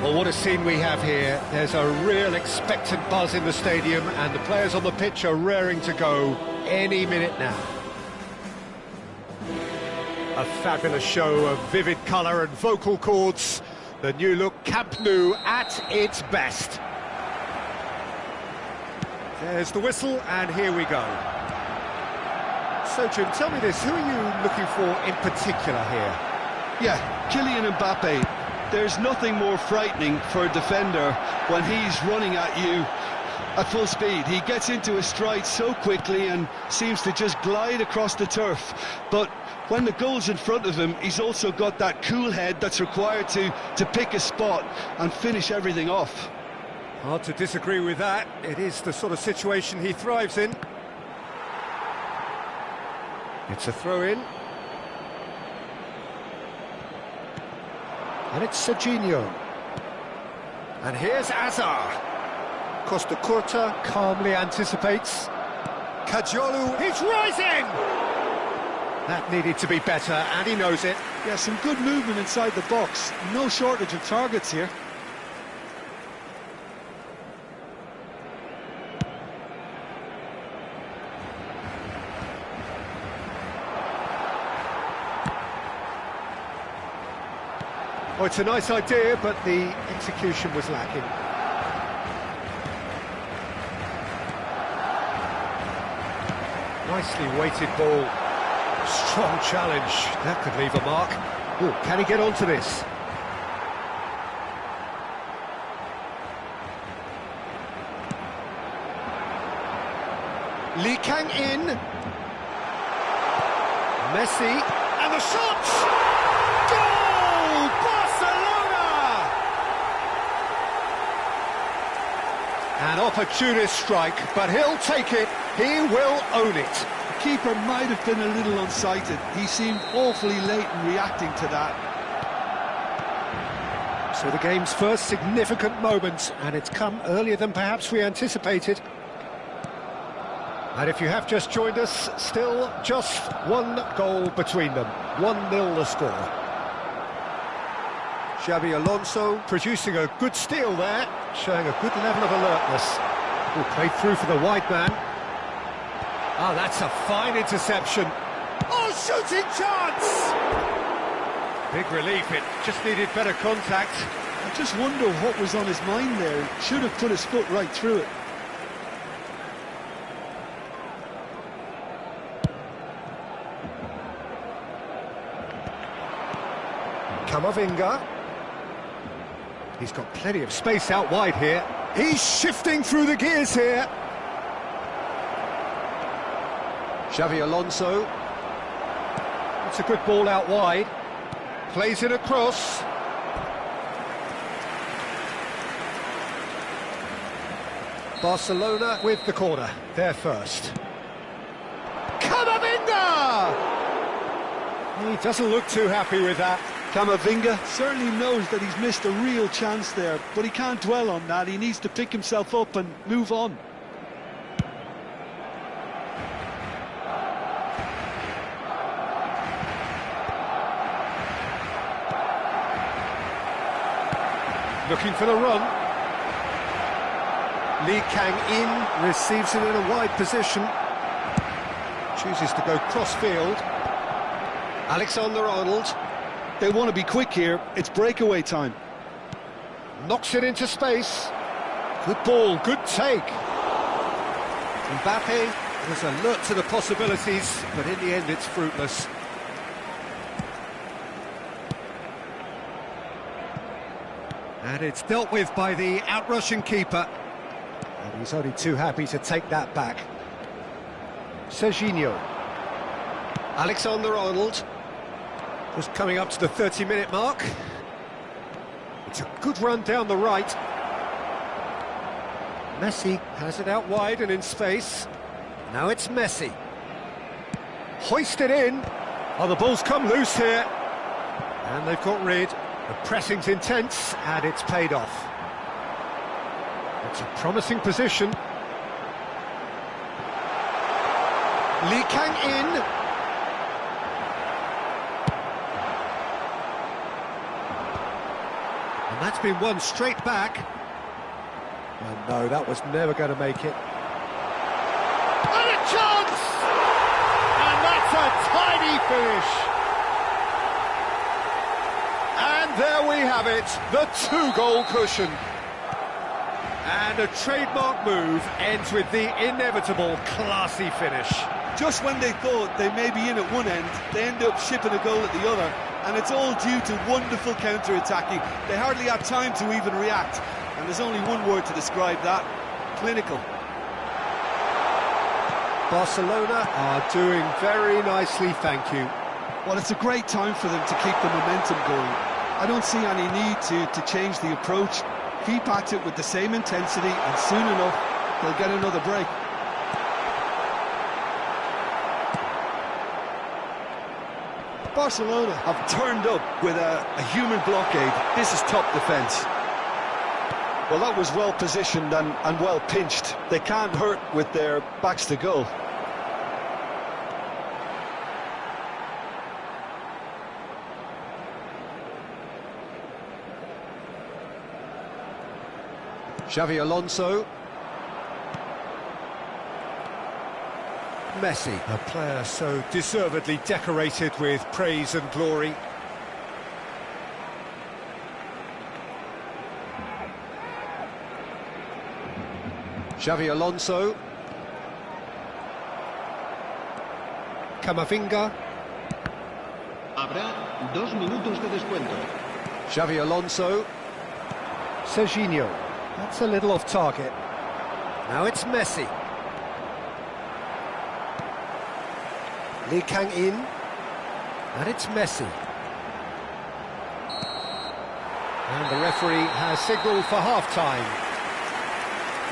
Well, what a scene we have here. There's a real expectant buzz in the stadium, and the players on the pitch are raring to go any minute now. A fabulous show of vivid colour and vocal cords. The new look Camp Nou at its best. There's the whistle, and here we go. So, Jim, tell me this, who are you looking for in particular here? Yeah, Kylian Mbappe. There's nothing more frightening for a defender when he's running at you at full speed. He gets into his stride so quickly and seems to just glide across the turf. But when the goal's in front of him, he's also got that cool head that's required to pick a spot and finish everything off. Hard to disagree with that. It is the sort of situation he thrives in. It's a throw-in. And it's Serginho. And here's Azar. Costa Curta calmly anticipates. Cajolu, he's rising! That needed to be better, and he knows it. Yeah, some good movement inside the box. No shortage of targets here. Oh, it's a nice idea, but the execution was lacking. Nicely weighted ball. Strong challenge. That could leave a mark. Oh, can he get onto this? Lee Kang in. Messi. And the shot! An opportunist strike, but he'll take it, he will own it. The keeper might have been a little unsighted. He seemed awfully late in reacting to that. So the game's first significant moment, and it's come earlier than perhaps we anticipated. And if you have just joined us, still just one goal between them, 1-0 the score. Xabi Alonso producing a good steal there, showing a good level of alertness. Played through for the wide man. Ah, that's a fine interception. Oh, shooting chance! Big relief, it just needed better contact. I just wonder what was on his mind there. He should have put his foot right through it. Camavinga. He's got plenty of space out wide here. He's shifting through the gears here. Xabi Alonso. It's a good ball out wide. Plays it across. Barcelona with the corner. They're first. Camavinga! He doesn't look too happy with that. Camavinga certainly knows that he's missed a real chance there, but he can't dwell on that. He needs to pick himself up and move on. Looking for the run. Lee Kang in, receives it in a wide position. Chooses to go cross-field. Alexander-Arnold. They want to be quick here. It's breakaway time. Knocks it into space. Good ball, good take. Mbappe was alert to the possibilities, but in the end it's fruitless. And it's dealt with by the outrushing keeper. And he's only too happy to take that back. Serginho. Alexander-Arnold. Just coming up to the 30-minute mark. It's a good run down the right. Messi has it out wide and in space. Now it's Messi. Hoisted in. Oh, the ball's come loose here. And they've got rid. The pressing's intense, and it's paid off. It's a promising position. Lee Kang in. And that's been won straight back. And no, that was never going to make it. And a chance! And that's a tiny finish. And there we have it, the two-goal cushion. And a trademark move ends with the inevitable classy finish. Just when they thought they may be in at one end, they end up shipping a goal at the other, and it's all due to wonderful counter-attacking. They hardly had time to even react, and there's only one word to describe that: clinical. Barcelona are doing very nicely, thank you. Well, it's a great time for them to keep the momentum going. I don't see any need to change the approach. Keep at it with the same intensity, and soon enough, they'll get another break. Barcelona have turned up with a human blockade. This is top defence. Well, that was well positioned and well pinched. They can't hurt with their backs to goal. Xavi Alonso. Messi, a player so deservedly decorated with praise and glory. Xavi Alonso. Camavinga. Habrá 2 minutos de descuento. Xavi Alonso. Serginho. That's a little off target. Now it's Messi. Lee Kang-in. And it's Messi. And the referee has signalled for half-time.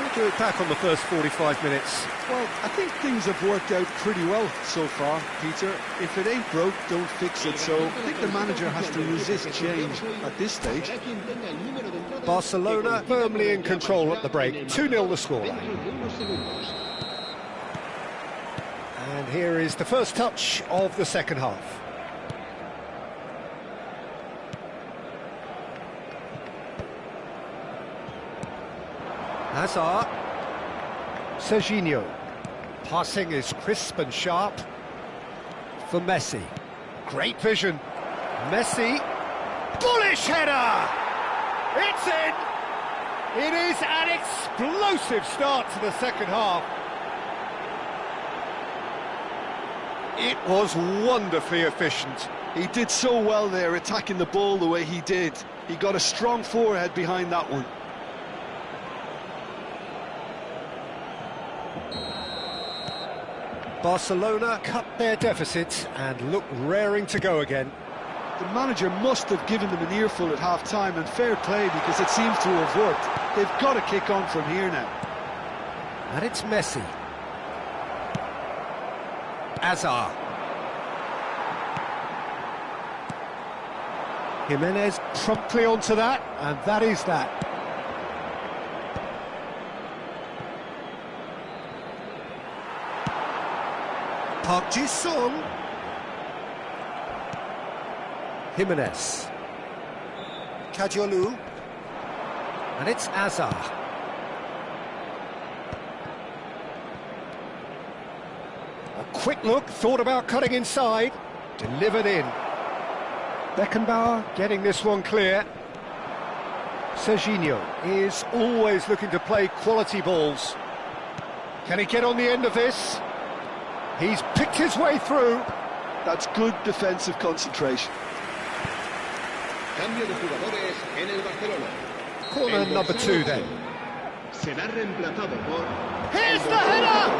We'll do it back on the first 45 minutes. Well, I think things have worked out pretty well so far, Peter. If it ain't broke, don't fix it. So I think the manager has to resist change at this stage. Barcelona firmly in control at the break. 2-0 the scoreline. And here is the first touch of the second half. Hazard. Serginho. Passing is crisp and sharp for Messi. Great vision. Messi. Bullish header! It's in! It is an explosive start to the second half. It was wonderfully efficient. He did so well there, attacking the ball the way he did. He got a strong forehead behind that one. Barcelona cut their deficit and look raring to go again. The manager must have given them an earful at half-time, and fair play, because it seems to have worked. They've got to kick on from here now. And it's Messi. Hazard. Jimenez promptly onto that, and that is that. Park Ji-sung. Jimenez. Kajolu. And it's Hazard. A quick look, thought about cutting inside. Delivered in. Beckenbauer getting this one clear. Serginho is always looking to play quality balls. Can he get on the end of this? He's picked his way through. That's good defensive concentration. Cambio de jugadores en el Barcelona. Corner number 2 then. Será reemplazado por... Here's the header!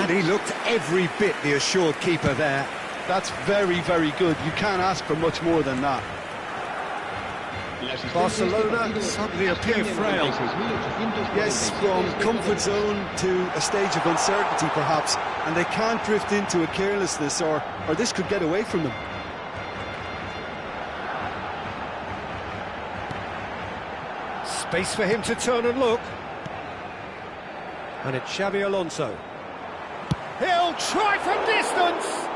And he looked every bit the assured keeper there. That's very, very good. You can't ask for much more than that. Barcelona suddenly appear frail. Yes, from comfort zone to a stage of uncertainty perhaps, and they can't drift into a carelessness, or this could get away from them. Space for him to turn and look. And it's Xavi Alonso. He'll try from distance!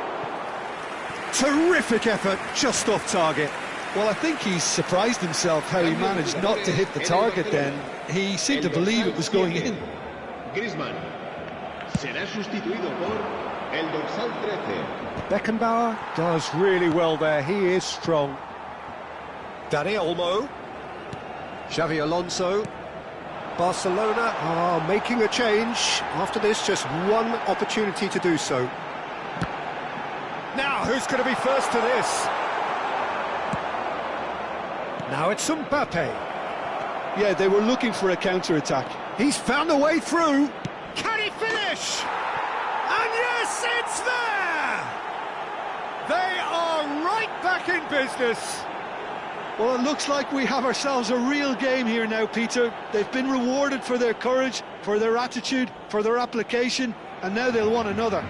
Terrific effort, just off target. Well, I think he's surprised himself how he managed not to hit the target then. He seemed to believe it was going in. Griezmann será sustituido por el dorsal 13. Beckenbauer does really well there. He is strong. Dani Olmo. Xavi Alonso. Barcelona are making a change. After this, just one opportunity to do so. Now, who's going to be first to this? Now it's Mbappe. Yeah, they were looking for a counter-attack. He's found a way through. Can he finish? And yes, it's there! They are right back in business. Well, it looks like we have ourselves a real game here now, Peter. They've been rewarded for their courage, for their attitude, for their application, and now they'll want another.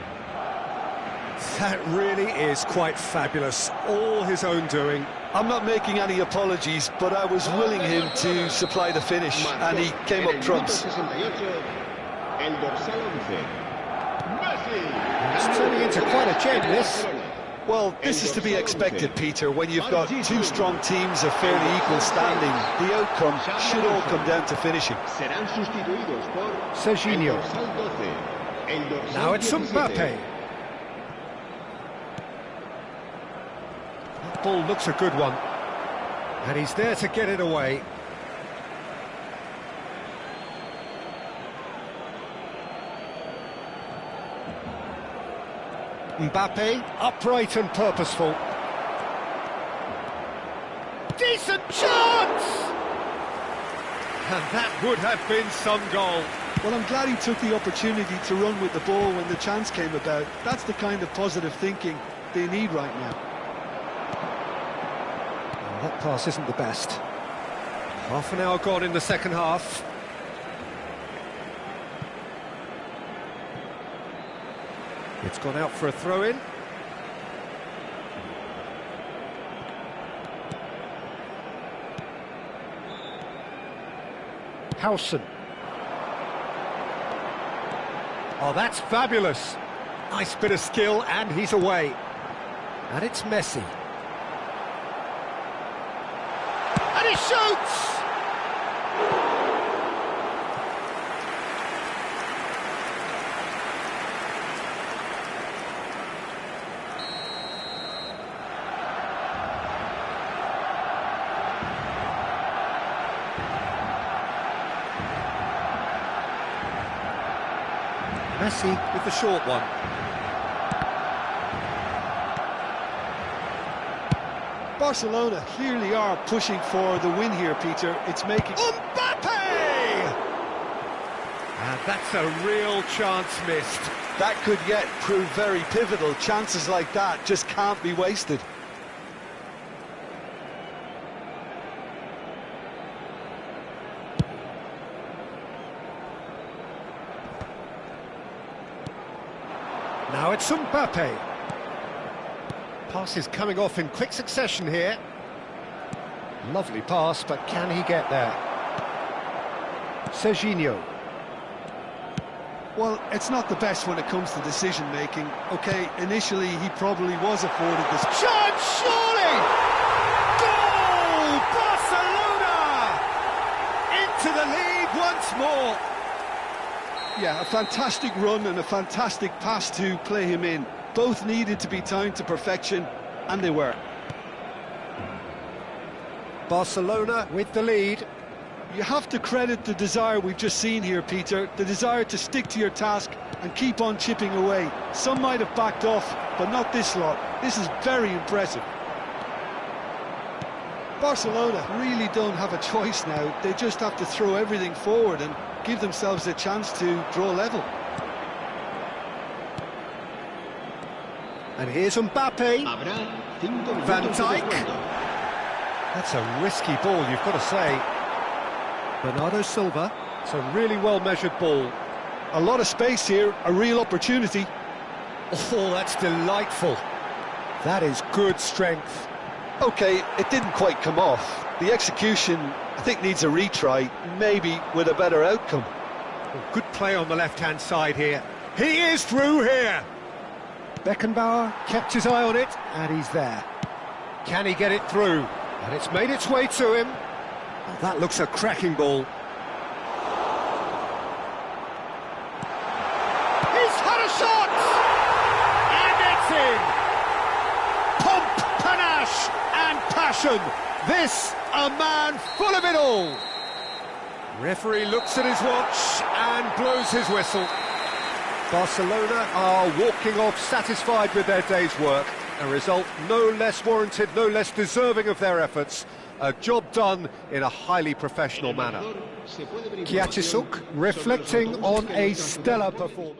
That really is quite fabulous. All his own doing. I'm not making any apologies, but I was willing him to supply the finish, and he came up trumps. El dorsal 11. It's turning into quite a gem, this. Well, this is to be expected, Peter. When you've got two strong teams of fairly equal standing, the outcome should all come down to finishing. Serán sustituidos por Serginho. el dorsal 12. El dorsal Now it's 17. Mbappe. That ball looks a good one. And he's there to get it away. Mbappe, upright and purposeful. Decent chance! And that would have been some goal. Well, I'm glad he took the opportunity to run with the ball when the chance came about. That's the kind of positive thinking they need right now. Well, that pass isn't the best. Half an hour gone in the second half. It's gone out for a throw-in. Howson. Oh, that's fabulous. Nice bit of skill, and he's away. And it's Messi. And he shoots! Messi with the short one. Barcelona clearly are pushing for the win here, Peter. It's making... Mbappe! And that's a real chance missed. That could yet prove very pivotal. Chances like that just can't be wasted. Now it's Mbappe. Pass is coming off in quick succession here. Lovely pass, but can he get there? Serginho. Well, it's not the best when it comes to decision-making. OK, initially he probably was afforded this... Chance, surely! Goal! Barcelona! Into the lead once more. Yeah, a fantastic run and a fantastic pass to play him in. Both needed to be timed to perfection, and they were. Barcelona with the lead. You have to credit the desire we've just seen here, Peter. The desire to stick to your task and keep on chipping away. Some might have backed off, but not this lot. This is very impressive. Barcelona really don't have a choice now. They just have to throw everything forward and give themselves a chance to draw level. And here's Mbappe. Habrá 5 minutos Van de Dijk. descuento. That's a risky ball, you've got to say. Bernardo Silva. It's a really well-measured ball. A lot of space here, a real opportunity. Oh, that's delightful. That is good strength. OK, it didn't quite come off. The execution, I think, needs a retry, maybe with a better outcome. Oh, good play on the left-hand side here. He is through here. Beckenbauer kept his eye on it, and he's there. Can he get it through? And it's made its way to him. Oh, that looks a cracking ball. He's had a shot! And it's in! Pomp, panache and passion. This, a man full of it all. Referee looks at his watch and blows his whistle. Barcelona are walking off satisfied with their day's work. A result no less warranted, no less deserving of their efforts. A job done in a highly professional manner. Kiachisuk reflecting on a stellar performance.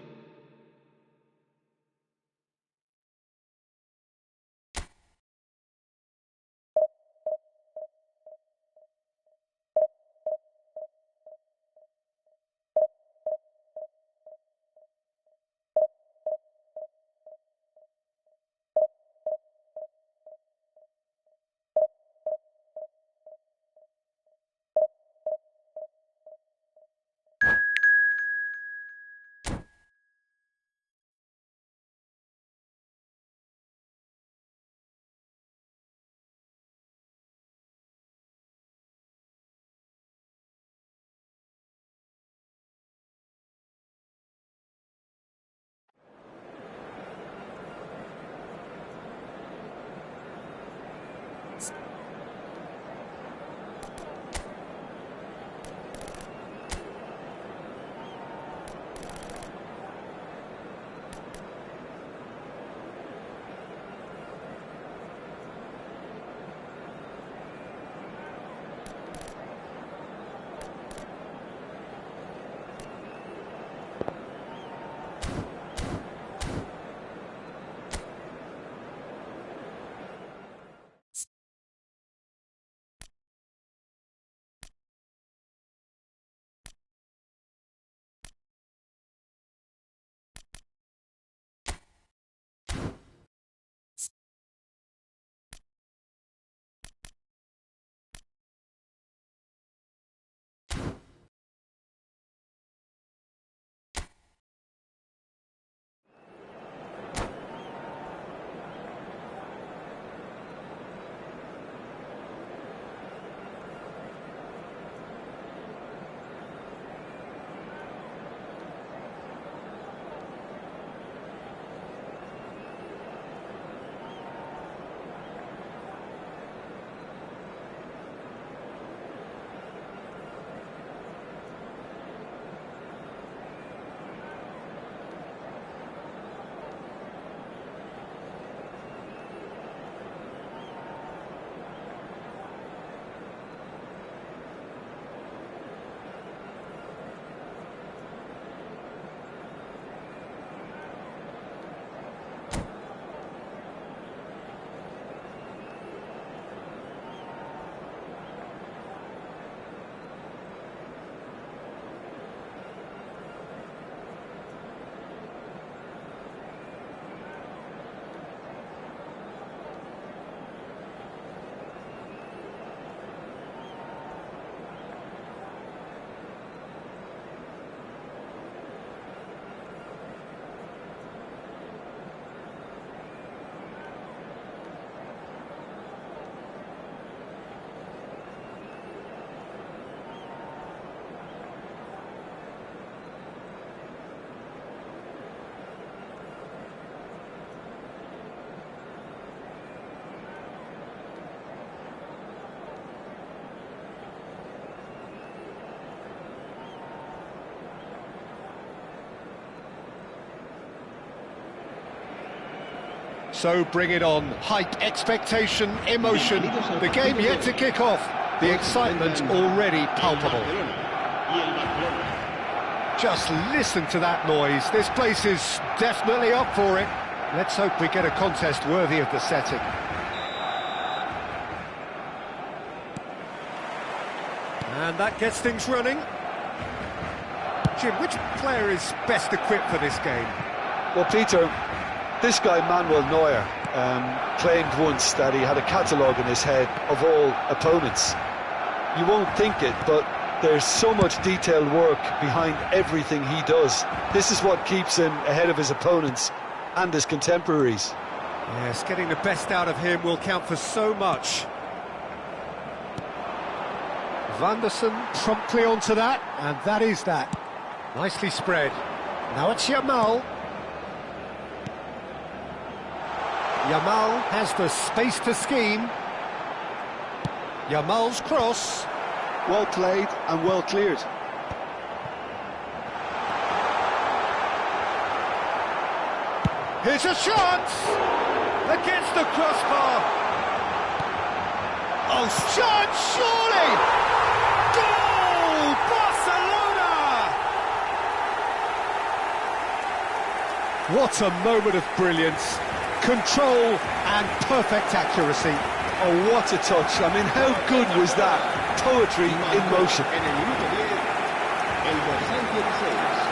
So bring it on. Hype, expectation, emotion. The game yet to kick off. The excitement already palpable. Just listen to that noise. This place is definitely up for it. Let's hope we get a contest worthy of the setting. And that gets things running. Jim, which player is best equipped for this game? Well, Peter, this guy Manuel Neuer claimed once that he had a catalogue in his head of all opponents. You won't think it, but there's so much detailed work behind everything he does. This is what keeps him ahead of his opponents and his contemporaries. Yes, getting the best out of him will count for so much. Vanderson promptly onto that, and that is that. Nicely spread. Now it's Yamal. Yamal has the space to scheme. Yamal's cross. Well played and well cleared. Here's a shot! Against the crossbar. Oh, shot, surely! Goal! Barcelona! What a moment of brilliance. Control and perfect accuracy. Oh, what a touch. I mean, how good was that? Poetry in motion. En el minuto 10, el dorsal 16.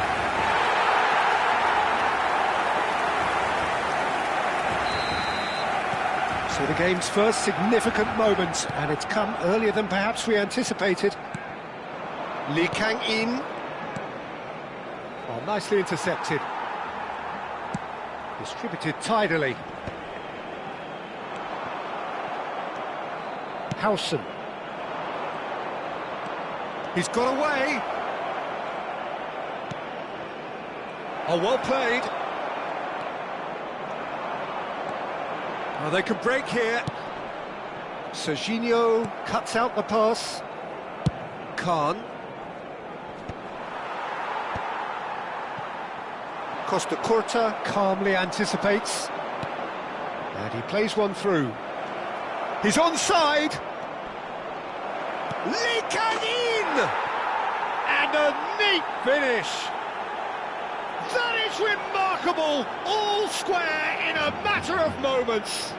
So the game's first significant moment, and it's come earlier than perhaps we anticipated. Lee Kang-in. Oh, nicely intercepted. Distributed tidily. Howson. He's got away. Oh, well played. Oh, they can break here. Serginho cuts out the pass. Khan. Costa Curta calmly anticipates. And he plays one through. He's onside. Lee Kang-in! And a neat finish. That is remarkable, all square in a matter of moments.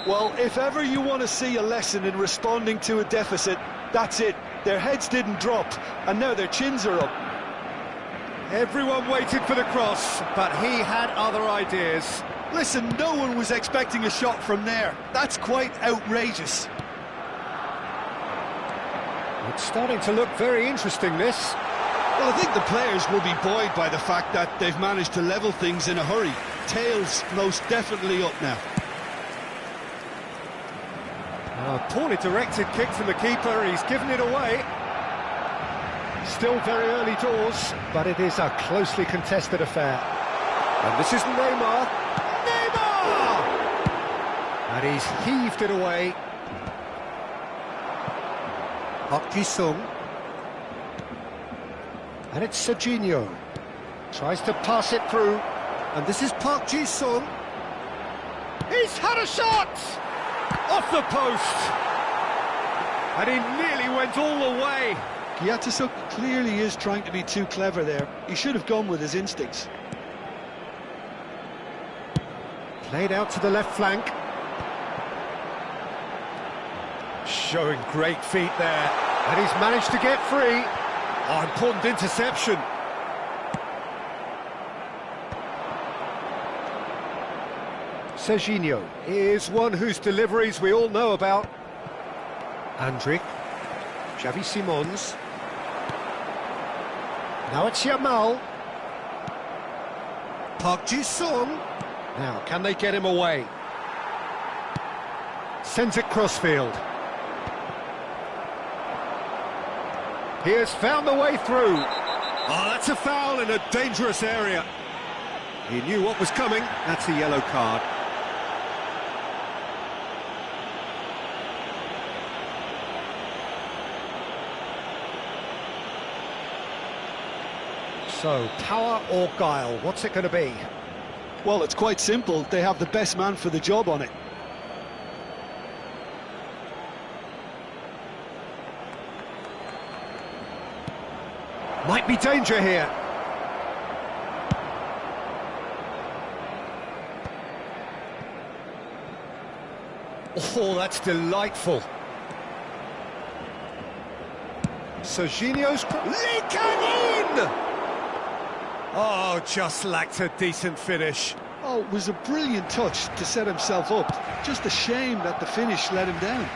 Well, if ever you want to see a lesson in responding to a deficit, that's it. Their heads didn't drop, and now their chins are up. Everyone waited for the cross, but he had other ideas. Listen, no one was expecting a shot from there. That's quite outrageous. It's starting to look very interesting, this. Well, I think the players will be buoyed by the fact that they've managed to level things in a hurry. Tails most definitely up now. A poorly directed kick from the keeper, he's given it away. Still very early doors, but it is a closely contested affair. And this is Neymar. Neymar! And he's heaved it away. Park Ji-sung. And it's Serginho. Tries to pass it through. And this is Park Ji-sung. He's had a shot! Off the post! And he nearly went all the way. Giatasuk clearly is trying to be too clever there. He should have gone with his instincts. Played out to the left flank. Showing great feet there. And he's managed to get free. Oh, important interception. Serginho is one whose deliveries we all know about. Andrić. Xavi Simons. Now it's Yamal. Park Ji-sung. Now, can they get him away? Sends it crossfield. He has found the way through. Oh, that's a foul in a dangerous area. He knew what was coming. That's a yellow card. So, power or guile, what's it going to be? Well, it's quite simple. They have the best man for the job on it. Might be danger here. Oh, that's delightful. Serginho's... Lee Kang-in! Oh, just lacked a decent finish. Oh, it was a brilliant touch to set himself up. Just a shame that the finish let him down.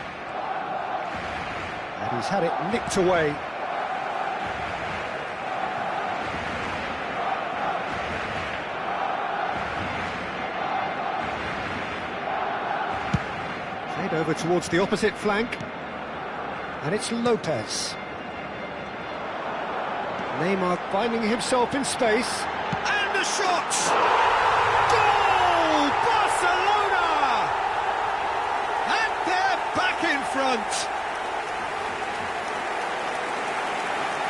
And he's had it nicked away. Played over towards the opposite flank. And it's Lopez. Neymar finding himself in space. And the shot! Goal! Barcelona! And they're back in front.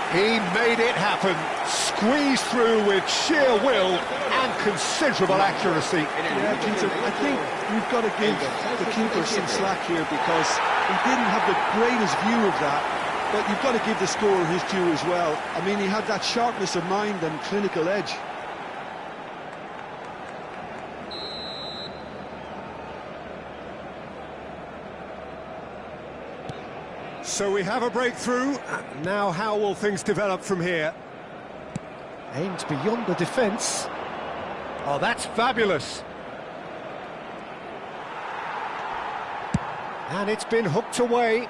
He made it happen, squeezed through with sheer will and considerable accuracy. Yeah, Peter, I think we've got to give the keeper some slack here because he didn't have the greatest view of that, but you've got to give the scorer his due as well. I mean, he had that sharpness of mind and clinical edge. So we have a breakthrough. Now how will things develop from here? Aimed beyond the defence. Oh, that's fabulous. And it's been hooked away.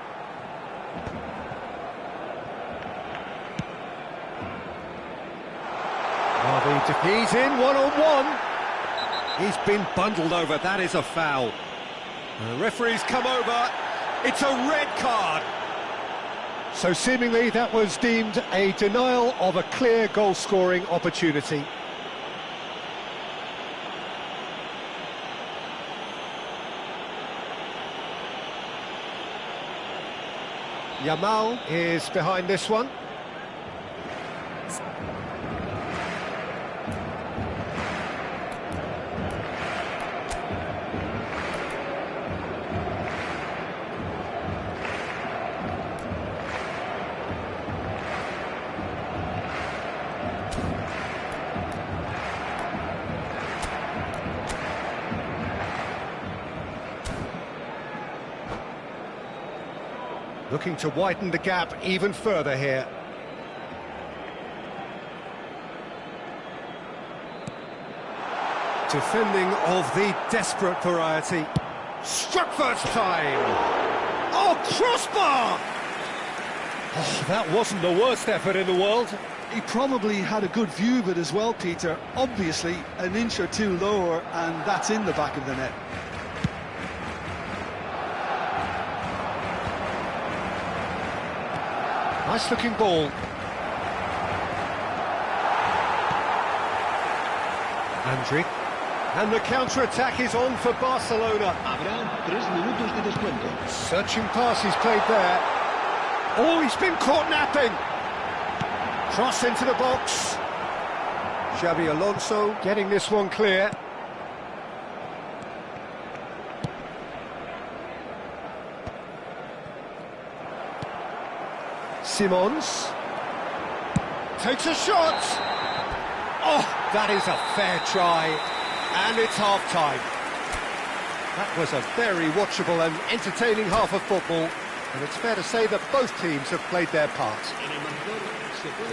Oh, he's in one-on-one. He's been bundled over. That is a foul. The referee's come over. It's a red card. So seemingly that was deemed a denial of a clear goal-scoring opportunity. Yamal is behind this one. Looking to widen the gap even further here. Defending of the desperate variety. Struck first time! Oh, crossbar! Oh, that wasn't the worst effort in the world. He probably had a good view of it as well, Peter. Obviously, an inch or two lower, and that's in the back of the net. Nice looking ball. Andriy. And the counter-attack is on for Barcelona. Habrá 3 minutos de descuento. Searching pass he's played there. Oh, he's been caught napping. Cross into the box. Xabi Alonso getting this one clear. Simons takes a shot. Oh, that is a fair try, and it's half-time. That was a very watchable and entertaining half of football, and it's fair to say that both teams have played their part.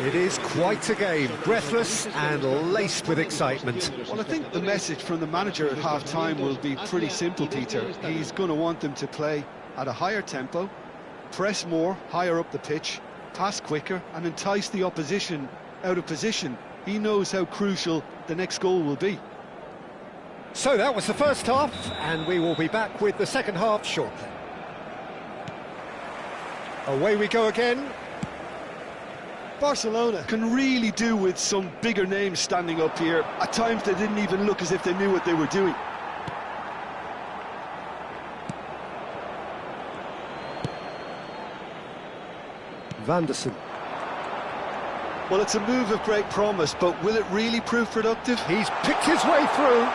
It is quite a game, breathless and laced with excitement. Well, I think the message from the manager at half-time will be pretty simple, Peter. He's going to want them to play at a higher tempo, press more, higher up the pitch, pass quicker and entice the opposition out of position. He knows how crucial the next goal will be. So that was the first half, and we will be back with the second half shortly. Away we go again. Barcelona can really do with some bigger names standing up here. At times they didn't even look as if they knew what they were doing. Vanderson. Well, it's a move of great promise, but will it really prove productive? He's picked his way through.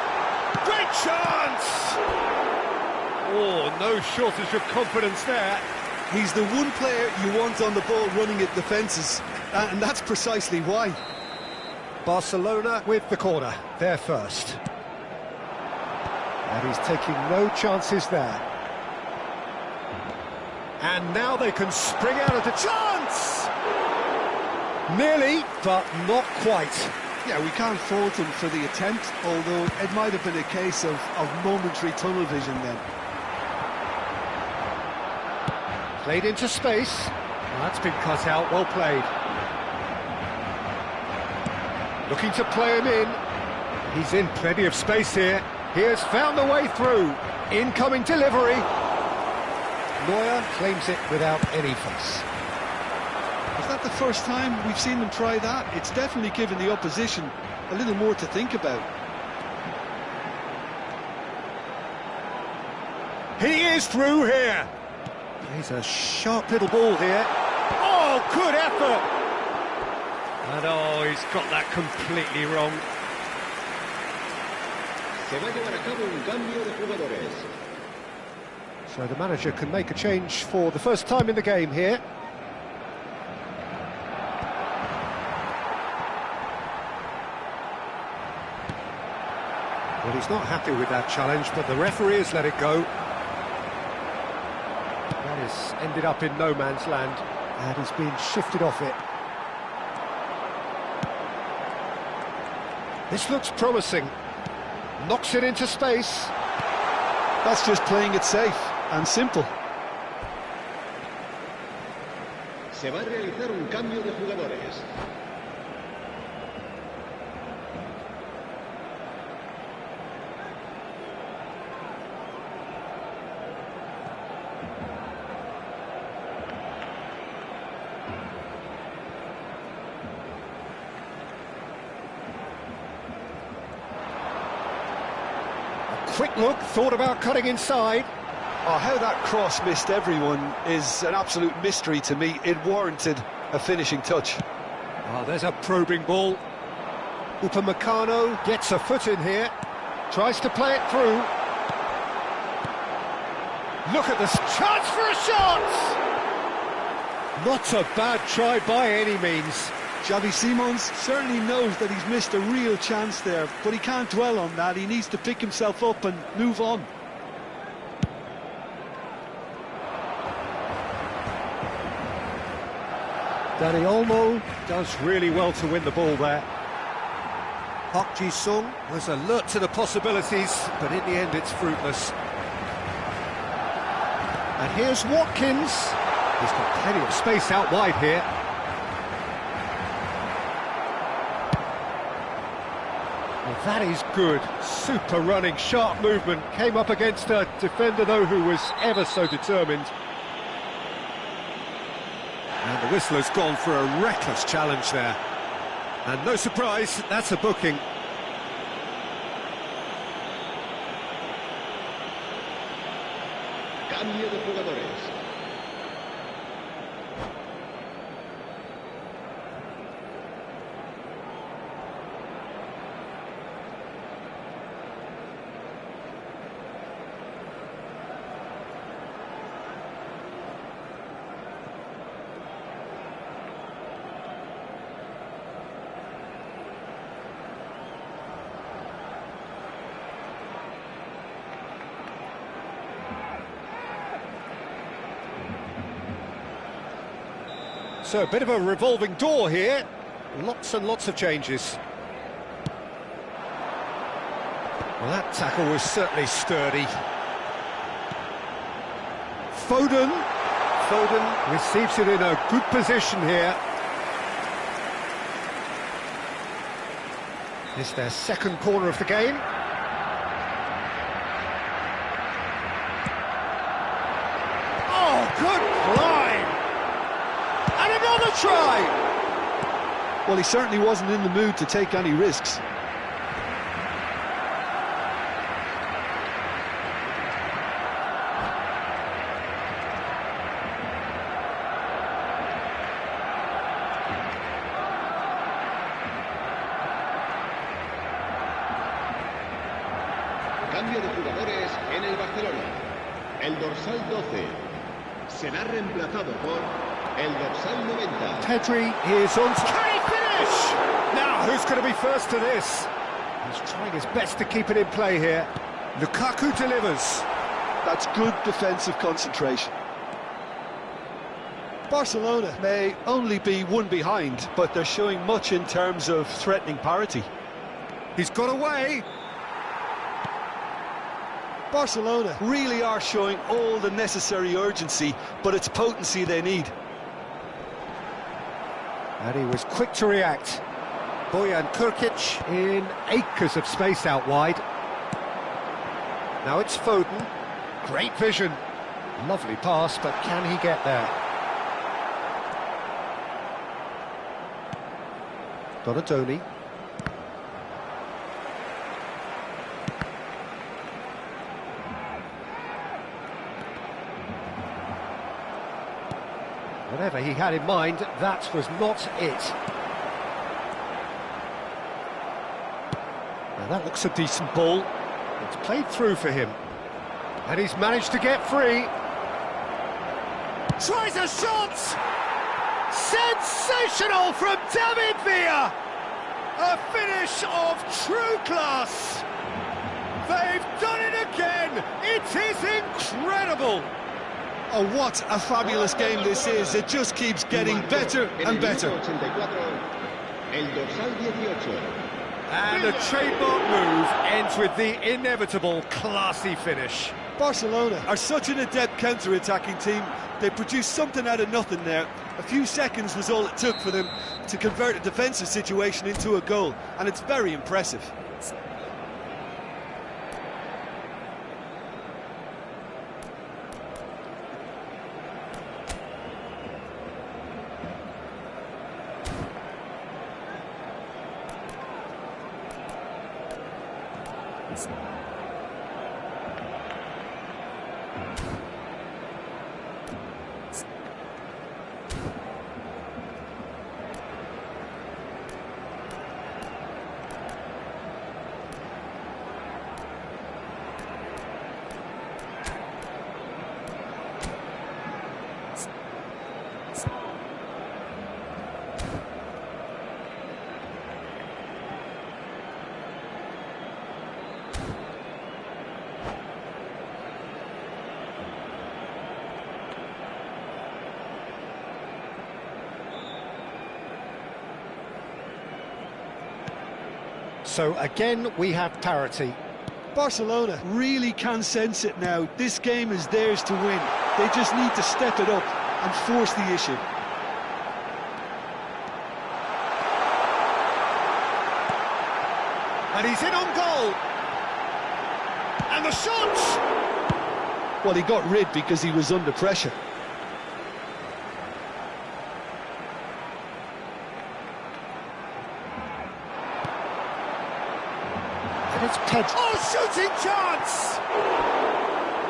Great chance! Oh, no shortage of confidence there. He's the one player you want on the ball running at defences, and that's precisely why. Barcelona with the corner, they're first. And he's taking no chances there. And now they can spring out of the chance! Nearly, but not quite. Yeah, we can't fault him for the attempt, although it might have been a case of momentary tunnel vision then. Played into space. Well, that's been cut out, well played. Looking to play him in. He's in plenty of space here. He has found a way through. Incoming delivery. Neuer claims it without any fuss. Was that the first time we've seen them try that. It's definitely given the opposition a little more to think about. He is through here. He's a sharp little ball here. Oh, good effort! And oh, he's got that completely wrong. Se va a llevar a cabo un cambio de jugadores. So the manager can make a change for the first time in the game here. Well, he's not happy with that challenge, but the referee has let it go. That has ended up in no man's land, and he's been shifted off it. This looks promising. Knocks it into space. That's just playing it safe and simple. Se va a realizar un cambio de jugadores. Quick look, thought about cutting inside. Oh, how that cross missed everyone is an absolute mystery to me. It warranted a finishing touch. Oh, there's a probing ball. Upamecano gets a foot in here, tries to play it through. Look at this chance for a shot! Not a bad try by any means. Xavi Simons certainly knows that he's missed a real chance there, but he can't dwell on that. He needs to pick himself up and move on. Dani Olmo does really well to win the ball there. Park Ji-sung was alert to the possibilities, but in the end it's fruitless. And here's Watkins. He's got plenty of space out wide here. Well, that is good. Super running, sharp movement. Came up against a defender, though, who was ever so determined. And the whistler's gone for a reckless challenge there. And no surprise, that's a booking. Cambio de jugadores. So a bit of a revolving door here. Lots and lots of changes. Well, that tackle was certainly sturdy. Foden receives it in a good position here. It's their second corner of the game. Oh, good climb! And another try! Well, he certainly wasn't in the mood to take any risks. Cambio de jugadores en el Barcelona. El dorsal 12 será reemplazado por el dorsal 90. Pedri is on. Can he finish? Now, who's going to be first to this? He's trying his best to keep it in play here. Lukaku delivers. That's good defensive concentration. Barcelona may only be one behind, but they're showing much in terms of threatening parity. He's got away. Barcelona really are showing all the necessary urgency, but it's potency they need. And he was quick to react. Bojan Krkic in acres of space out wide. Now it's Foden. Great vision. Lovely pass, but can he get there? Donadoni. Whatever he had in mind, that was not it. Now that looks a decent ball. It's played through for him. And he's managed to get free. Tries a shot! Sensational from David Villa! A finish of true class! They've done it again! It is incredible! Oh, what a fabulous game this is. It just keeps getting better and better. And the trademark move ends with the inevitable classy finish. Barcelona are such an adept counter-attacking team. They produced something out of nothing there. A few seconds was all it took for them to convert a defensive situation into a goal, and it's very impressive. So again, we have parity. Barcelona really can sense it now. This game is theirs to win. They just need to step it up and force the issue. And he's in on goal. And the shot! Well, he got rid because he was under pressure. It's Pedro. Oh, shooting chance!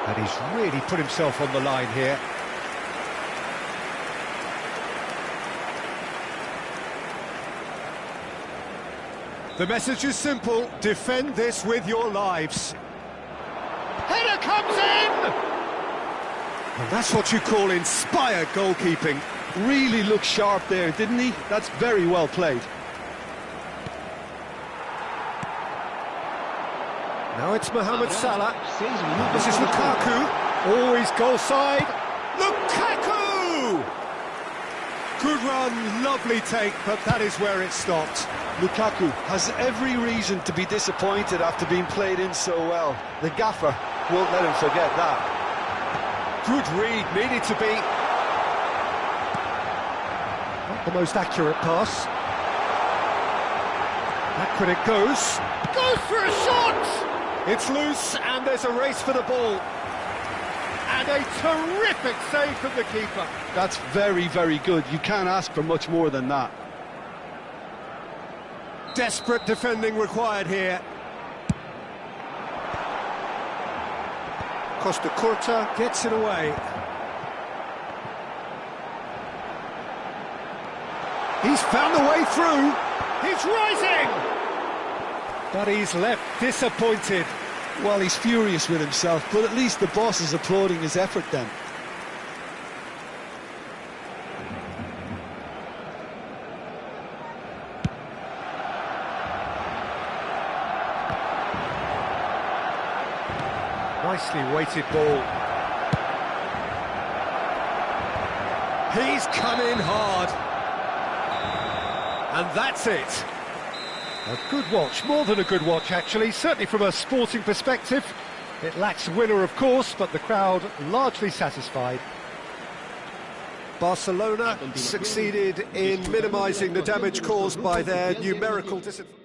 And he's really put himself on the line here. The message is simple: defend this with your lives. Header comes in! And that's what you call inspired goalkeeping. Really looked sharp there, didn't he? That's very well played. Now it's Mohamed Salah. This is Lukaku. Always goal side. Lukaku! Good run, lovely take, but that is where it stopped. Lukaku has every reason to be disappointed after being played in so well. The gaffer won't let him forget that. Good read, needed to be. Not the most accurate pass. Back when it goes. Goes for a shot! It's loose, and there's a race for the ball. And a terrific save from the keeper. That's very, very good. You can't ask for much more than that. Desperate defending required here. Costa Curta gets it away. He's found the way through. He's rising! But he's left disappointed. Well, he's furious with himself, but at least the boss is applauding his effort then. Nicely weighted ball. He's come in hard. And that's it. A good watch, more than a good watch actually, certainly from a sporting perspective. It lacks a winner of course, but the crowd largely satisfied. Barcelona succeeded in minimising the damage caused by their numerical disadvantage.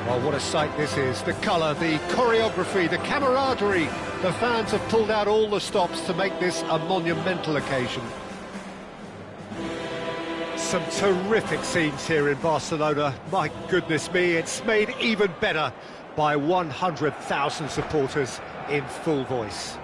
Oh, what a sight this is. The colour, the choreography, the camaraderie. The fans have pulled out all the stops to make this a monumental occasion. Some terrific scenes here in Barcelona. My goodness me, it's made even better by 100,000 supporters in full voice.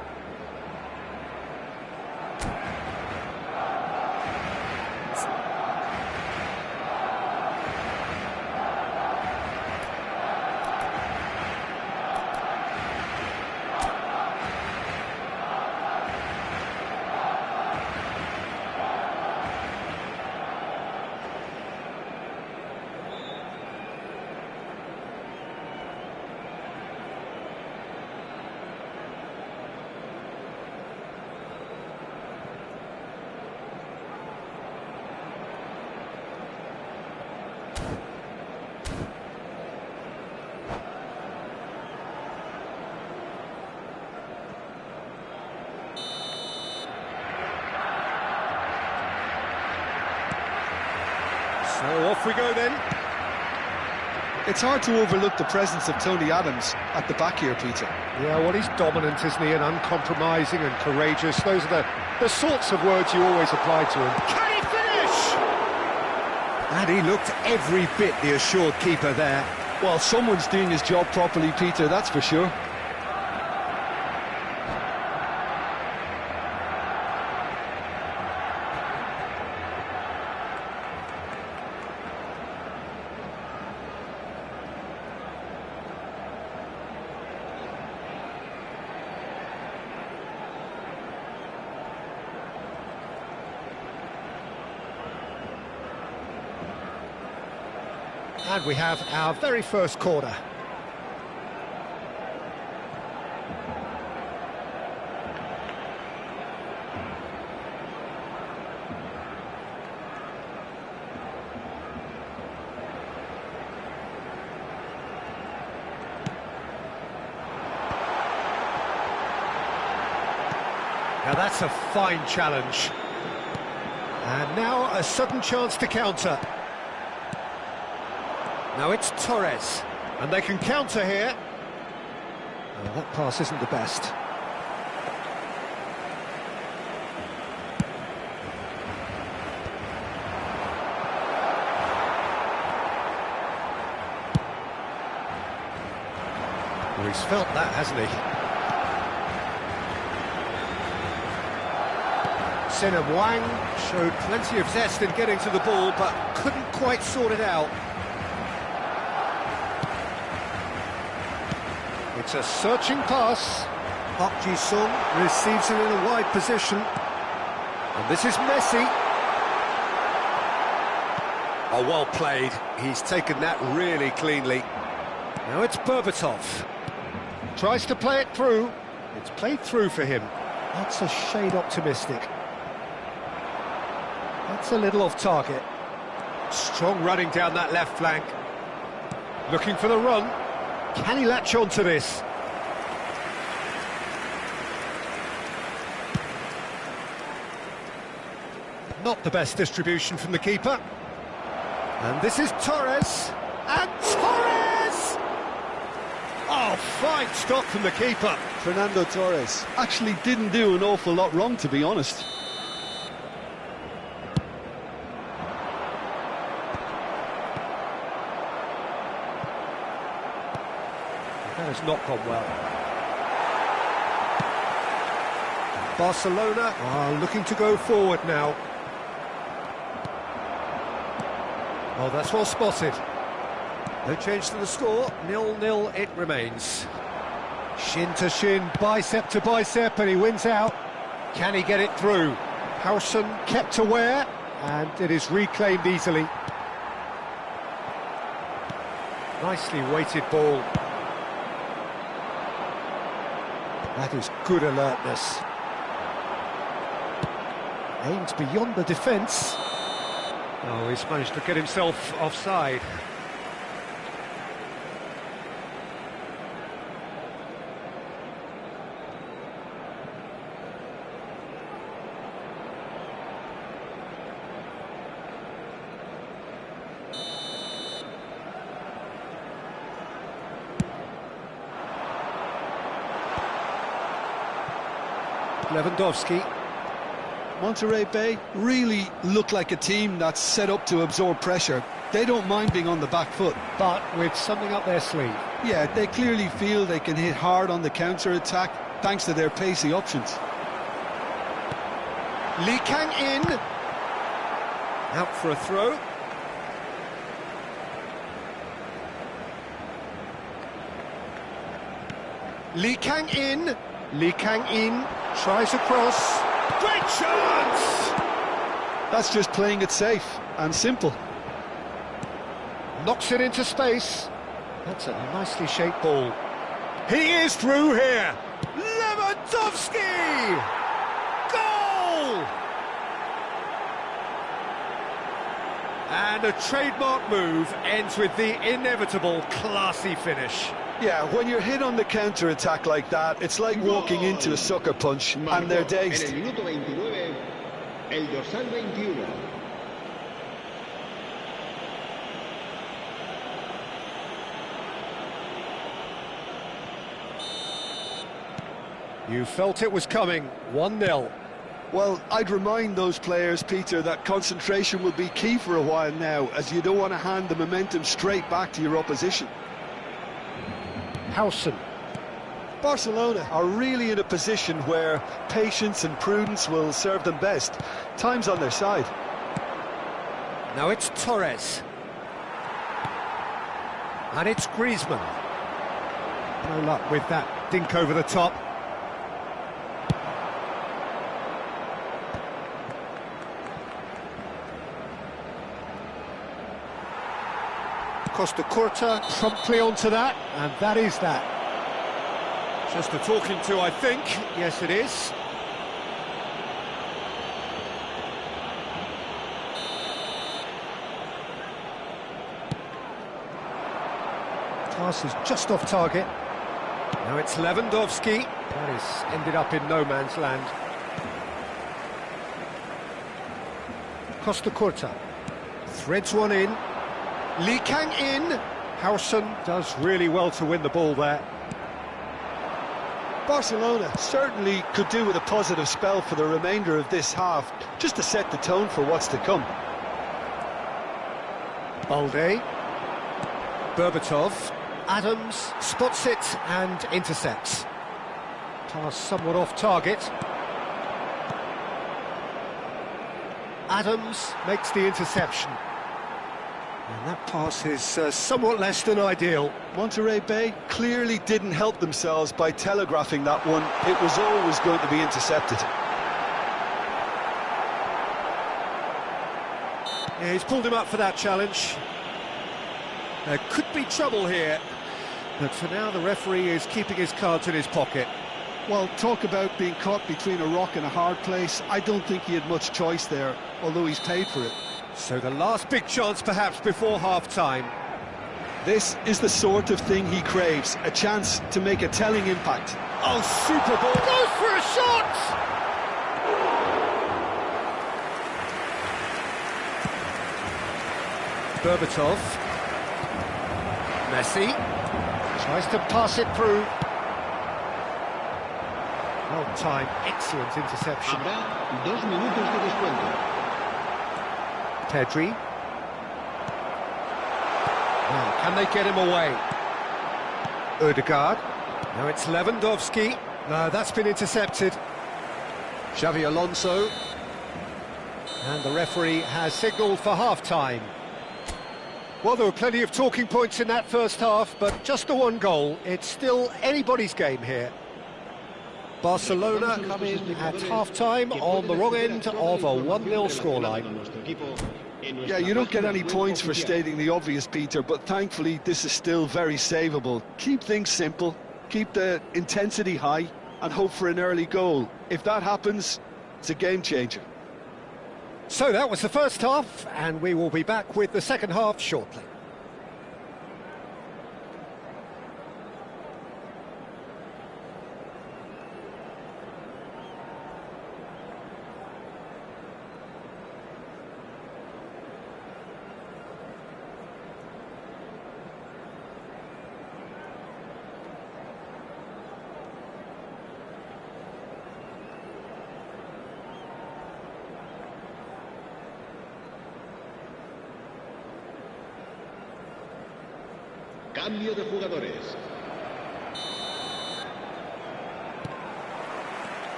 So off we go then. It's hard to overlook the presence of Tony Adams at the back here, Peter. Yeah, well, he's dominant, isn't he, and uncompromising and courageous. Those are the sorts of words you always apply to him. Can he finish? And he looked every bit the assured keeper there. Well, someone's doing his job properly, Peter, that's for sure. And we have our very first corner. Now that's a fine challenge. And now a sudden chance to counter. Now it's Torres, and they can counter here. Oh, that pass isn't the best. Well, he's felt that, hasn't he? Sinem Wang showed plenty of zest in getting to the ball, but couldn't quite sort it out. It's a searching pass. Park Ji-sung receives it in a wide position. And this is Messi. Oh, well played. He's taken that really cleanly. Now it's Berbatov. Tries to play it through. It's played through for him. That's a shade optimistic. That's a little off target. Strong running down that left flank. Looking for the run. Can he latch on to this? Not the best distribution from the keeper. And this is Torres. And Torres! Oh, fine stop from the keeper. Fernando Torres actually didn't do an awful lot wrong, to be honest. That has not gone well. Barcelona are looking to go forward now. Oh, that's well spotted. No change to the score, 0-0 it remains. Shin to shin, bicep to bicep, and he wins out. Can he get it through? Howson kept aware, and it is reclaimed easily. Nicely weighted ball. That is good alertness. Aimed beyond the defence. Oh, he's managed to get himself offside. Lewandowski. Monterey Bay really look like a team that's set up to absorb pressure. They don't mind being on the back foot. But with something up their sleeve. Yeah, they clearly feel they can hit hard on the counter-attack thanks to their pacey options. Lee Kang-in. Out for a throw. Lee Kang-in. Lee Kang-in tries across. Great chance! That's just playing it safe and simple. Knocks it into space. That's a nicely shaped ball. He is through here. Lewandowski! Goal! And a trademark move ends with the inevitable classy finish. Yeah, when you're hit on the counter-attack like that, it's like walking into a sucker punch and they're dazed. En el minuto 29, el dorsal 21. You felt it was coming, 1-0. Well, I'd remind those players, Peter, that concentration will be key for a while now, as you don't want to hand the momentum straight back to your opposition. Howson. Barcelona are really in a position where patience and prudence will serve them best. Time's on their side. Now it's Torres. And it's Griezmann. No luck with that dink over the top. Costa Curta promptly onto that, and that is that. Just a talking to, I think. Yes, it is. Pass is just off target. Now it's Lewandowski. That is ended up in no man's land. Costa Curta threads one in. Lee Kang-in. Howson does really well to win the ball there. Barcelona certainly could do with a positive spell for the remainder of this half, just to set the tone for what's to come. Balde. Berbatov. Adams spots it and intercepts. Pass somewhat off target. Adams makes the interception. And that pass is somewhat less than ideal. Monterey Bay clearly didn't help themselves by telegraphing that one. It was always going to be intercepted. Yeah, he's pulled him up for that challenge. There could be trouble here, but for now the referee is keeping his cards in his pocket. Well, talk about being caught between a rock and a hard place. I don't think he had much choice there, although he's paid for it. So the last big chance perhaps before half-time. This is the sort of thing he craves, a chance to make a telling impact. Oh, super ball! Goes for a shot! Berbatov. Messi tries to pass it through. Well timed, excellent interception. Habrá 2 minutos de descuento. Pedri. Now, can they get him away? Ødegaard. Now it's Lewandowski. No, that's been intercepted. Xavi Alonso. And the referee has signalled for half-time. Well, there were plenty of talking points in that first half, but just the one goal. It's still anybody's game here. Barcelona come in at half-time on the wrong end of a 1-0 scoreline. Yeah, you don't get any points for stating the obvious, Peter, but thankfully this is still very savable. Keep things simple, keep the intensity high, and hope for an early goal. If that happens, it's a game-changer. So that was the first half, and we will be back with the second half shortly. Cambio de jugadores.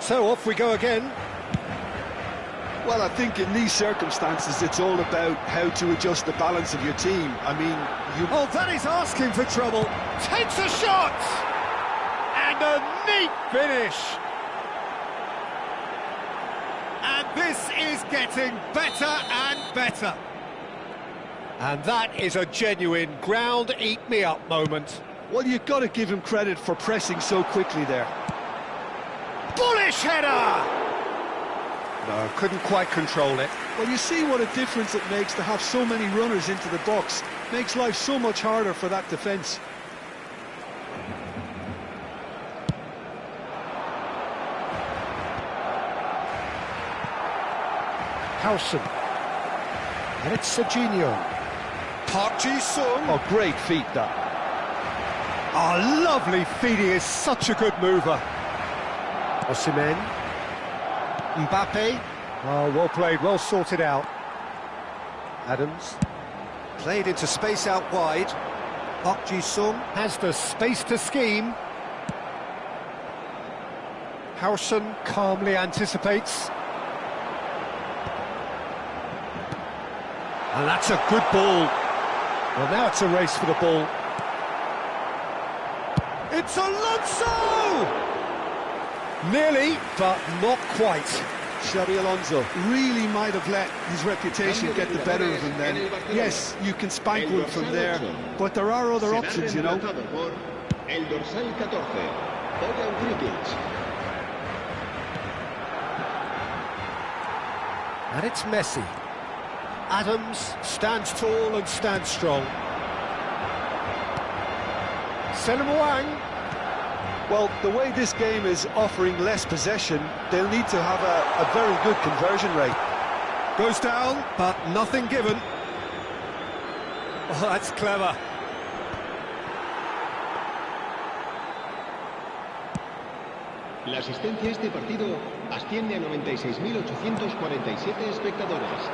So off we go again. Well, I think in these circumstances it's all about how to adjust the balance of your team. I mean, you... Oh, that is asking for trouble. Takes a shot! And a neat finish! And this is getting better and better. And that is a genuine ground-eat-me-up moment. Well, you've got to give him credit for pressing so quickly there. Bullish header! No, couldn't quite control it. Well, you see what a difference it makes to have so many runners into the box. Makes life so much harder for that defence. Howson. And it's Serginho. Park Ji-sung. Oh, great feat, that. Oh, lovely feet. He is such a good mover. Osimhen. Mbappe. Oh, well played, well sorted out. Adams. Played into space out wide. Park Ji-sung has the space to scheme. Howson calmly anticipates. And that's a good ball. Well, now it's a race for the ball. It's Alonso! Nearly, but not quite. Xabi Alonso really might have let his reputation get the better of him then. Yes, you can spank one from there, but there are other options, you know. El dorsal 14, Bojan Krikic. And it's Messi. Adams stands tall and stands strong. Selimwang. Well, the way this game is offering less possession, they'll need to have a very good conversion rate. Goes down, but nothing given. Oh, that's clever. La asistencia a este partido asciende a 96.847 espectadores.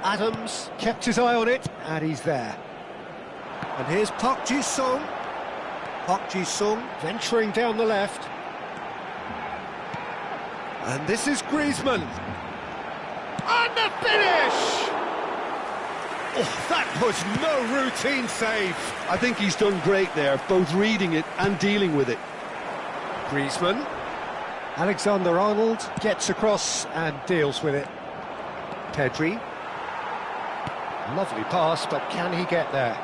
Adams kept his eye on it, and he's there. And here's Park Ji-sung. Park Ji-sung venturing down the left. And this is Griezmann. And the finish! Oh, that was no routine save. I think he's done great there, both reading it and dealing with it. Griezmann. Alexander-Arnold gets across and deals with it. Pedri. Lovely pass, but can he get there?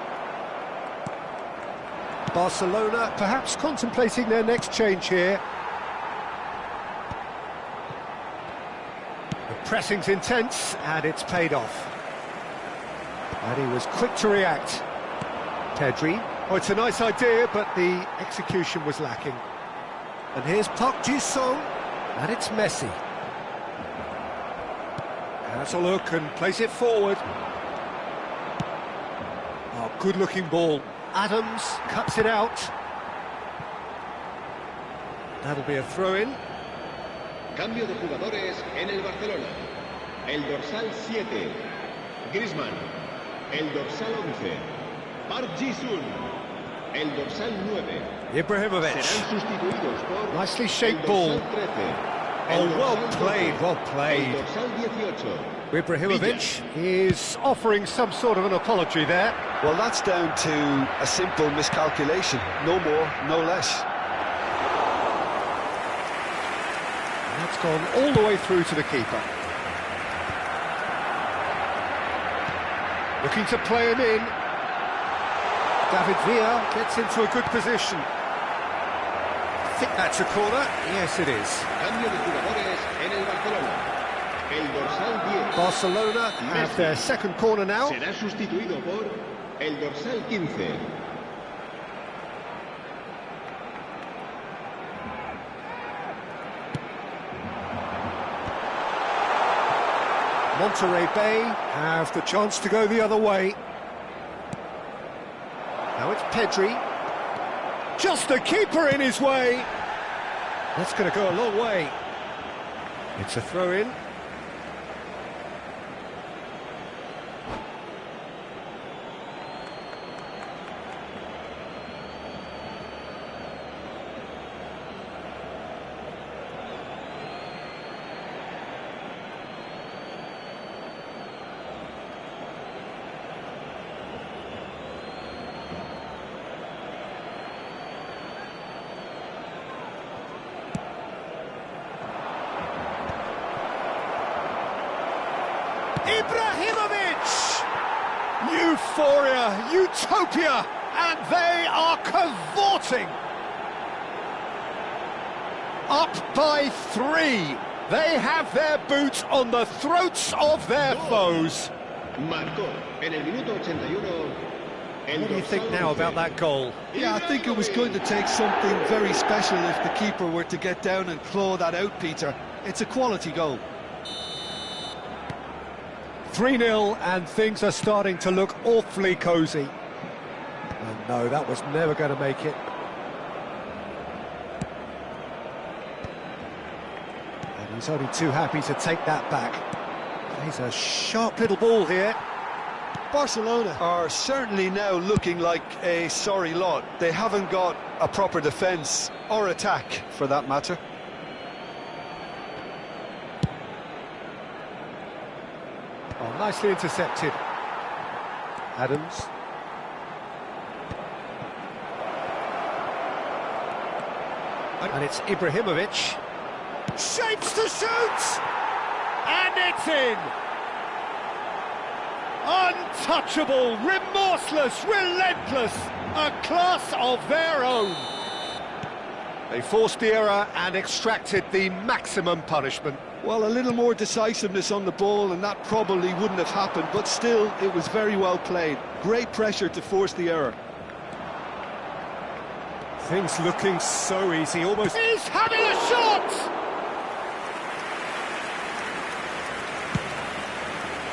Barcelona perhaps contemplating their next change here. The pressing's intense, and it's paid off. And he was quick to react. Pedri. Oh, it's a nice idea, but the execution was lacking. And here's Park Ji-sung, and it's Messi. Has a look and plays it forward. Oh, good-looking ball. Adams cuts it out. That'll be a throw-in. Cambio de jugadores en el Barcelona. El dorsal 7, Griezmann. El dorsal 11, Park Ji-sung. El dorsal 9. Ibrahimovic. Serán sustituidos por Nicely shaped el ball. dorsal 13. Oh, el well dorsal played, 12, well played. El dorsal 18. Ibrahimovic is offering some sort of an apology there. Well, that's down to a simple miscalculation. No more, no less. And that's gone all the way through to the keeper. Looking to play him in. David Villa gets into a good position. I think that's a corner. Yes, it is. Cambio de jugadores en el Barcelona. El dorsal 10. Barcelona have their second corner now. Será sustituido por el dorsal 15. Monterey Bay have the chance to go the other way. Now it's Pedri. Just the keeper in his way. That's going to go a long way. It's a throw-in. Ibrahimovic! Euphoria, utopia, and they are cavorting. Up by 3. They have their boots on the throats of their foes. Marcó en el minuto 81. What do you think now about that goal? Yeah, I think it was going to take something very special if the keeper were to get down and claw that out, Peter. It's a quality goal. 3-0, and things are starting to look awfully cosy. And no, that was never going to make it. And he's only too happy to take that back. He's a sharp little ball here. Barcelona are certainly now looking like a sorry lot. They haven't got a proper defence, or attack, for that matter. Oh, nicely intercepted. Adams. And it's Ibrahimovic. Shapes to shoot! And it's in! Untouchable, remorseless, relentless, a class of their own. They forced the error and extracted the maximum punishment. Well, a little more decisiveness on the ball and that probably wouldn't have happened, but still, it was very well played. Great pressure to force the error. Things looking so easy, almost... He's having a shot!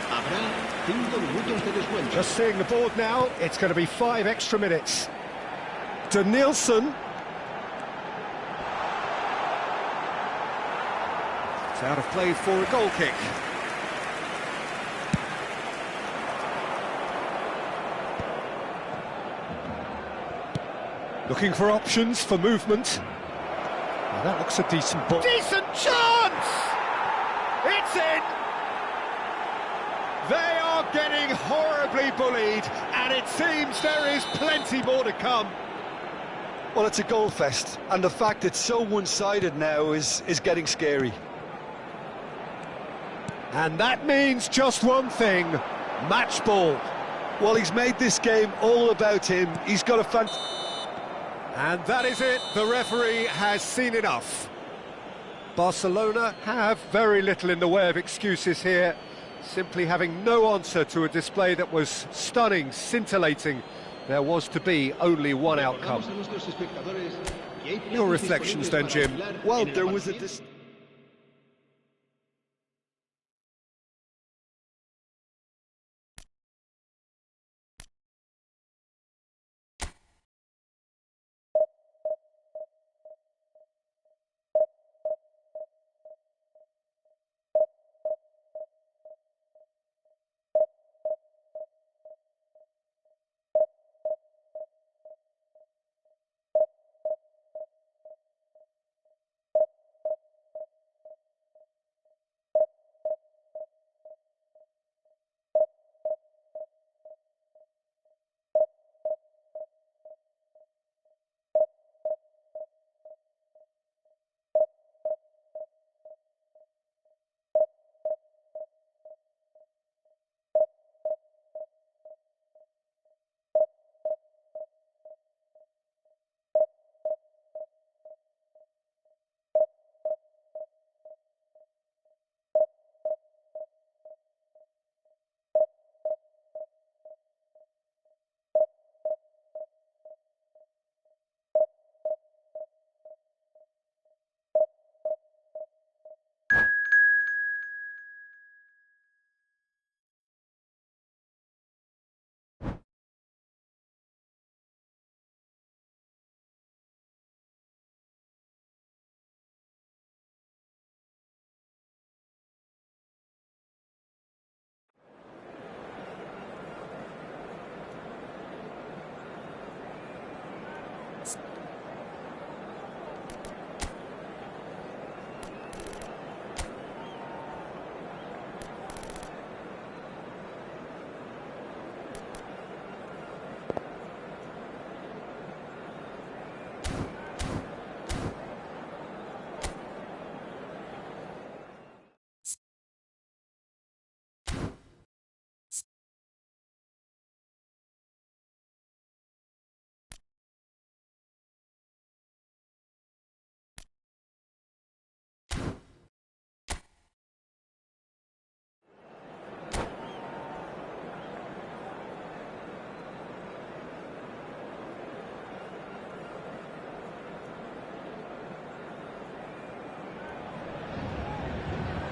Habrá 5 minutos de descuento. Just seeing the board now, it's going to be 5 extra minutes. Denilson. It's out of play for a goal kick. Looking for options for movement. Well, that looks a decent ball. Decent chance! It's in! They are getting horribly bullied, and it seems there is plenty more to come. Well, it's a goal fest, and the fact it's so one-sided now is getting scary. And that means just one thing, match ball. Well, he's made this game all about him. He's got a And that is it, the referee has seen enough. Barcelona have very little in the way of excuses here, simply having no answer to a display that was stunning, scintillating. There was to be only one outcome. Your reflections then, Jim? Well, there was a...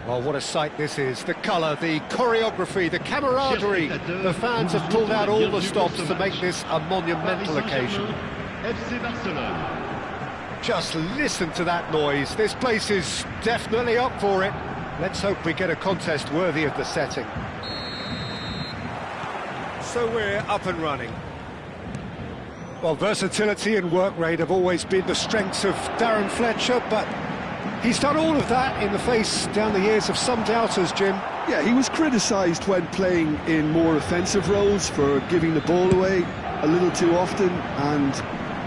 Well, what a sight this is. The colour, the choreography, the camaraderie. The fans have pulled out all the stops to make this a monumental occasion. Just listen to that noise. This place is definitely up for it. Let's hope we get a contest worthy of the setting. So we're up and running. Well, versatility and work rate have always been the strengths of Darren Fletcher, but he's done all of that in the face down the years of some doubters, Jim. Yeah, he was criticised when playing in more offensive roles for giving the ball away a little too often and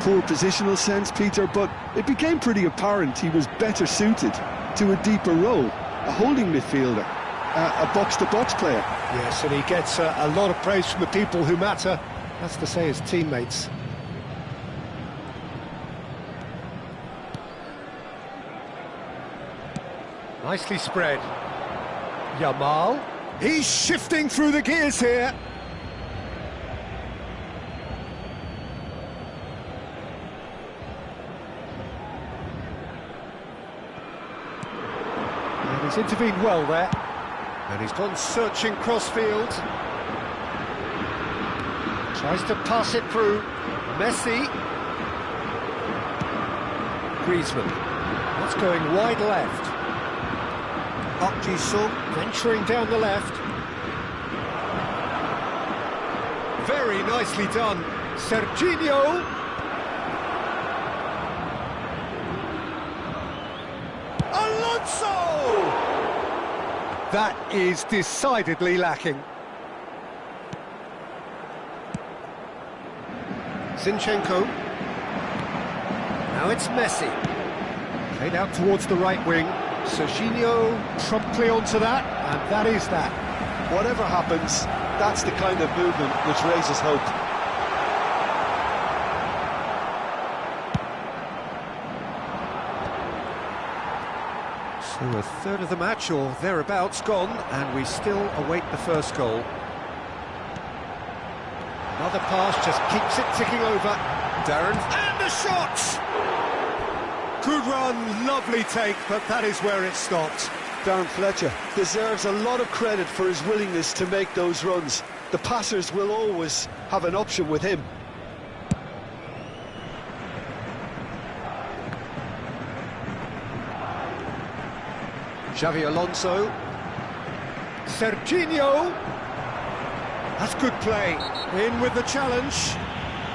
poor positional sense, Peter, but it became pretty apparent he was better suited to a deeper role, a holding midfielder, a box-to-box player. Yes, and he gets a lot of praise from the people who matter. That's to say his teammates. Nicely spread. Yamal. He's shifting through the gears here. And he's intervened well there. And he's gone searching crossfield. Tries to pass it through. Messi. Griezmann. That's going wide left. Park Ji-sung venturing down the left. Very nicely done. Serginho. Alonso! That is decidedly lacking. Zinchenko. Now it's Messi. Played out towards the right wing. Serginho promptly onto that, and that is that. Whatever happens, that's the kind of movement which raises hope. So a third of the match or thereabouts gone, and we still await the first goal. Another pass just keeps it ticking over. Darren, and the shot! Good run, lovely take, but that is where it stopped. Darren Fletcher deserves a lot of credit for his willingness to make those runs. The passers will always have an option with him. Xavi Alonso. Serginho. That's good play. In with the challenge.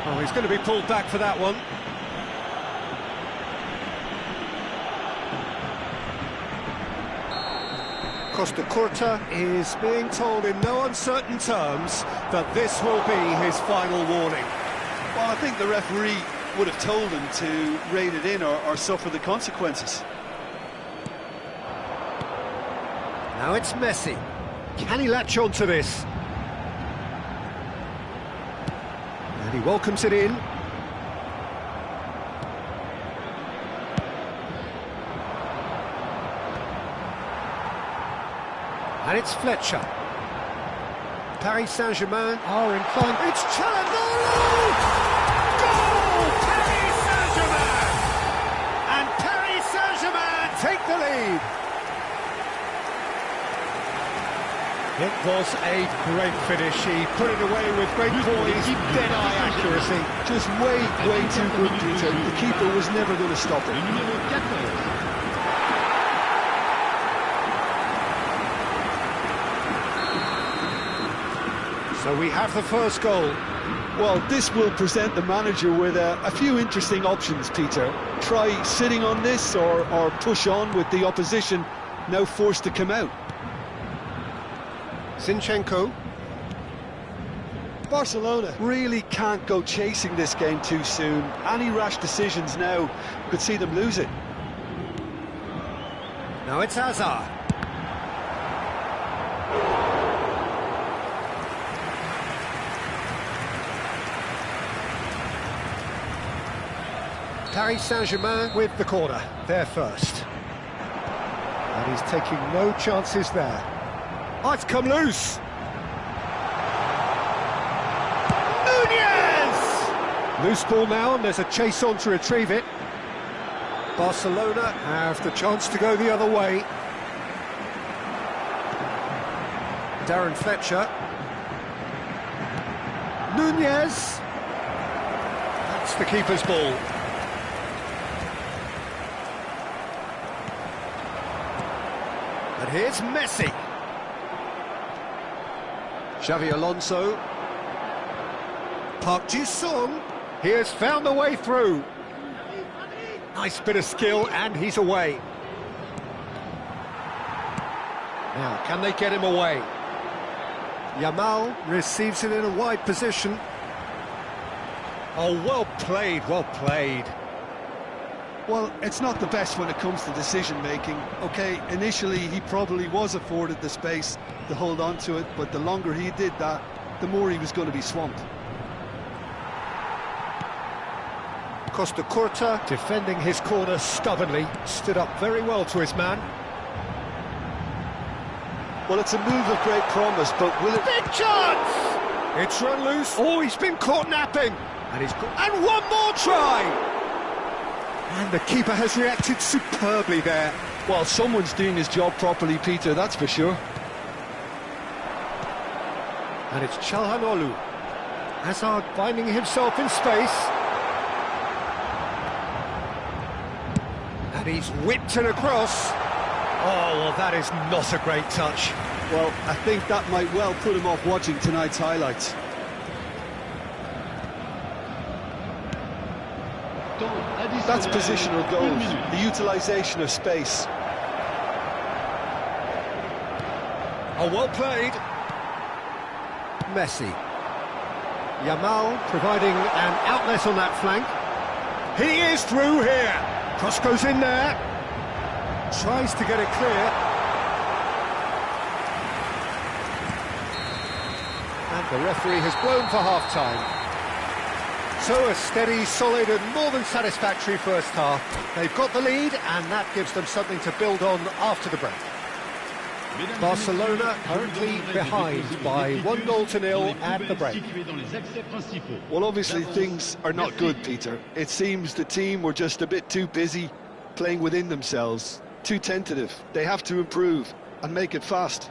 Oh, he's going to be pulled back for that one. Costa Curta is being told in no uncertain terms that this will be his final warning. Well, I think the referee would have told him to rein it in or suffer the consequences. Now it's Messi. Can he latch on to this? And he welcomes it in. And it's Fletcher. Paris Saint-Germain are in front. It's Chalandolo! Goal! Paris Saint-Germain! And Paris Saint-Germain take the lead. It was a great finish. He put it away with great poise, dead-eye accuracy. Just way too good, Peter. The keeper was never going to stop it. So we have the first goal. Well, this will present the manager with a few interesting options, Peter. Try sitting on this or push on with the opposition now forced to come out. Zinchenko. Barcelona really can't go chasing this game too soon. Any rash decisions now could see them lose it. Now it's Hazard. Paris Saint-Germain with the corner, there first. And he's taking no chances there. Oh, it's come loose! Nunez! Loose ball now, and there's a chase on to retrieve it. Barcelona have the chance to go the other way. Darren Fletcher. Nunez! That's the keeper's ball. And here's Messi. Xavi Alonso. Park Ji-sung. He has found the way through. Nice bit of skill, and he's away. Now, can they get him away? Yamal receives it in a wide position. Oh, well played, well played. Well, it's not the best when it comes to decision-making. OK, initially he probably was afforded the space to hold on to it, but the longer he did that, the more he was going to be swamped. Costa Curta, defending his corner stubbornly, stood up very well to his man. Well, it's a move of great promise, but will it... Big chance! It's run loose. Oh, he's been caught napping. And he's got... And one more try! And the keeper has reacted superbly there. Well, someone's doing his job properly, Peter, that's for sure. And it's Çalhanoğlu. Hazard finding himself in space. And he's whipped it across. Oh, well, that is not a great touch. Well, I think that might well put him off watching tonight's highlights. That's positional goals, the utilisation of space. Oh, well played. Messi. Yamal providing an outlet on that flank. He is through here. Cross goes in there. Tries to get it clear. And the referee has blown for half-time. So a steady, solid and more than satisfactory first half. They've got the lead and that gives them something to build on after the break. Barcelona currently behind by 1-0 at the break. Well, obviously things are not good, Peter. It seems the team were just a bit too busy playing within themselves, too tentative. They have to improve and make it fast.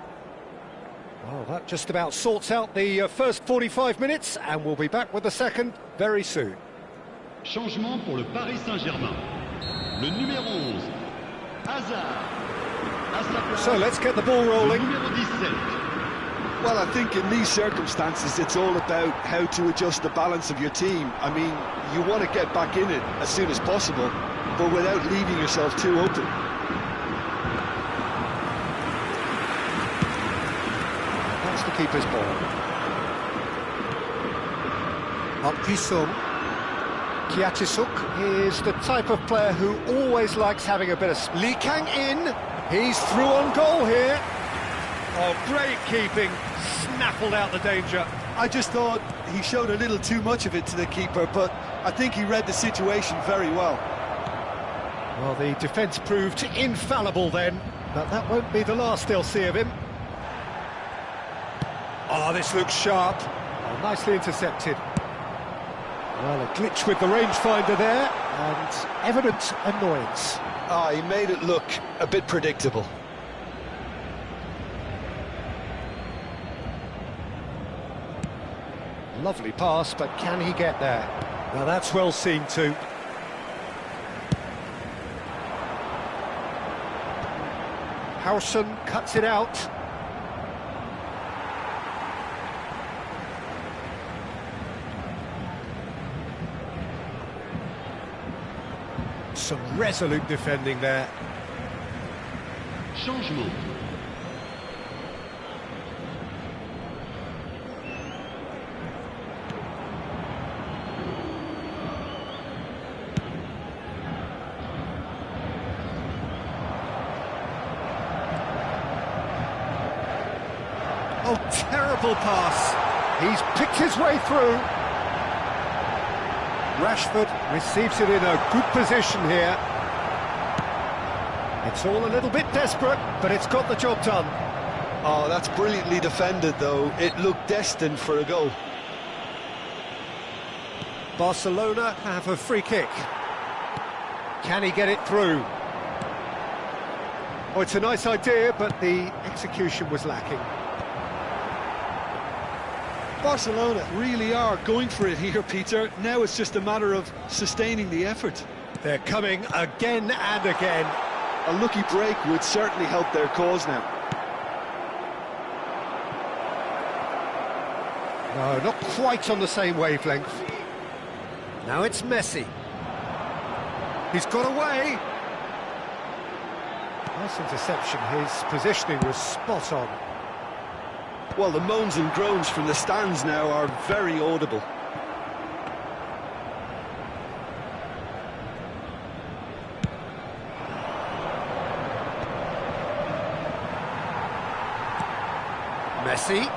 Well, that just about sorts out the first 45 minutes, and we'll be back with the second very soon. Changement pour le Paris Saint-Germain. Le numéro 11, Hazard. So let's get the ball rolling. Well, I think in these circumstances it's all about how to adjust the balance of your team. I mean, you want to get back in it as soon as possible, but without leaving yourself too open. That's the keeper's ball. Marquisson. Kiatisuk is the type of player who always likes having a bit of... Lee Kang in. He's through on goal here. Oh, great keeping. Snaffled out the danger. I just thought he showed a little too much of it to the keeper, but I think he read the situation very well. Well, the defence proved infallible then, but that won't be the last they'll see of him. Oh, this looks sharp. Oh, nicely intercepted. Well, a glitch with the rangefinder there, and evident annoyance. Ah, he made it look a bit predictable. Lovely pass, but can he get there? Now that's well seen too. Howson cuts it out. Some resolute defending there. Changement. Oh, terrible pass. He's picked his way through. Rashford receives it in a good position here. It's all a little bit desperate, but it's got the job done. Oh, that's brilliantly defended, though. It looked destined for a goal. Barcelona have a free kick. Can he get it through? Oh, it's a nice idea, but the execution was lacking. Barcelona really are going for it here, Peter. Now it's just a matter of sustaining the effort. They're coming again and again. A lucky break would certainly help their cause now. No, not quite on the same wavelength. Now it's Messi. He's got away. Nice interception. His positioning was spot on. Well, the moans and groans from the stands now are very audible. Messi.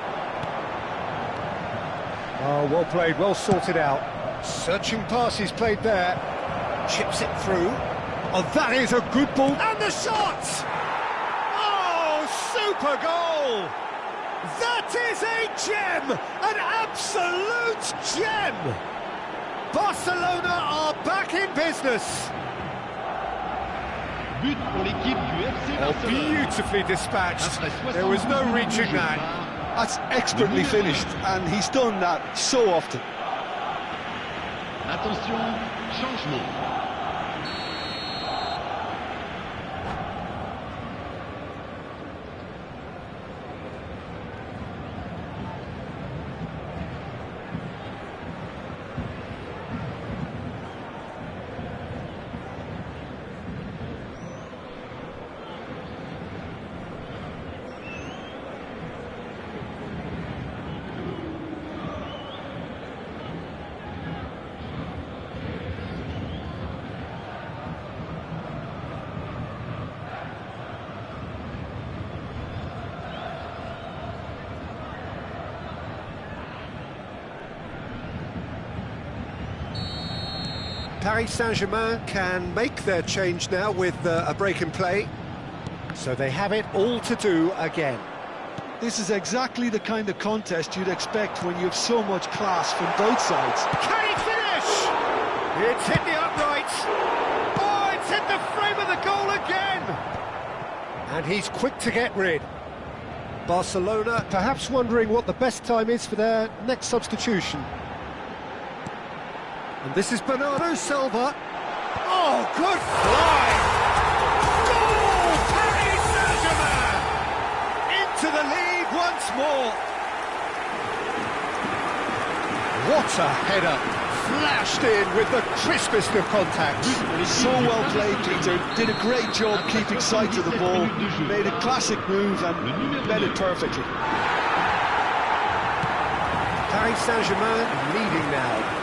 Oh, well played, well sorted out. Searching pass he's played there. Chips it through. Oh, that is a good ball. And the shot! Oh, super goal! That is a gem! An absolute gem! Barcelona are back in business. But pour l'équipe du FC Oh, Barcelone. beautifully dispatched. There was no reaching that. That's expertly finished, and he's done that so often. Attention, changement. Paris Saint-Germain can make their change now with a break in play. So they have it all to do again. This is exactly the kind of contest you'd expect when you have so much class from both sides. Can he finish? It's hit the uprights. Oh, it's hit the frame of the goal again. And he's quick to get rid. Barcelona perhaps wondering what the best time is for their next substitution. And this is Bernardo Silva. Oh, good fly! Goal! Paris Saint-Germain! Into the lead once more. What a header! Flashed in with the crispest of contacts. So well played, Peter. Did a great job keeping sight of the ball. Made a classic move and led it perfectly. Paris Saint-Germain leading now.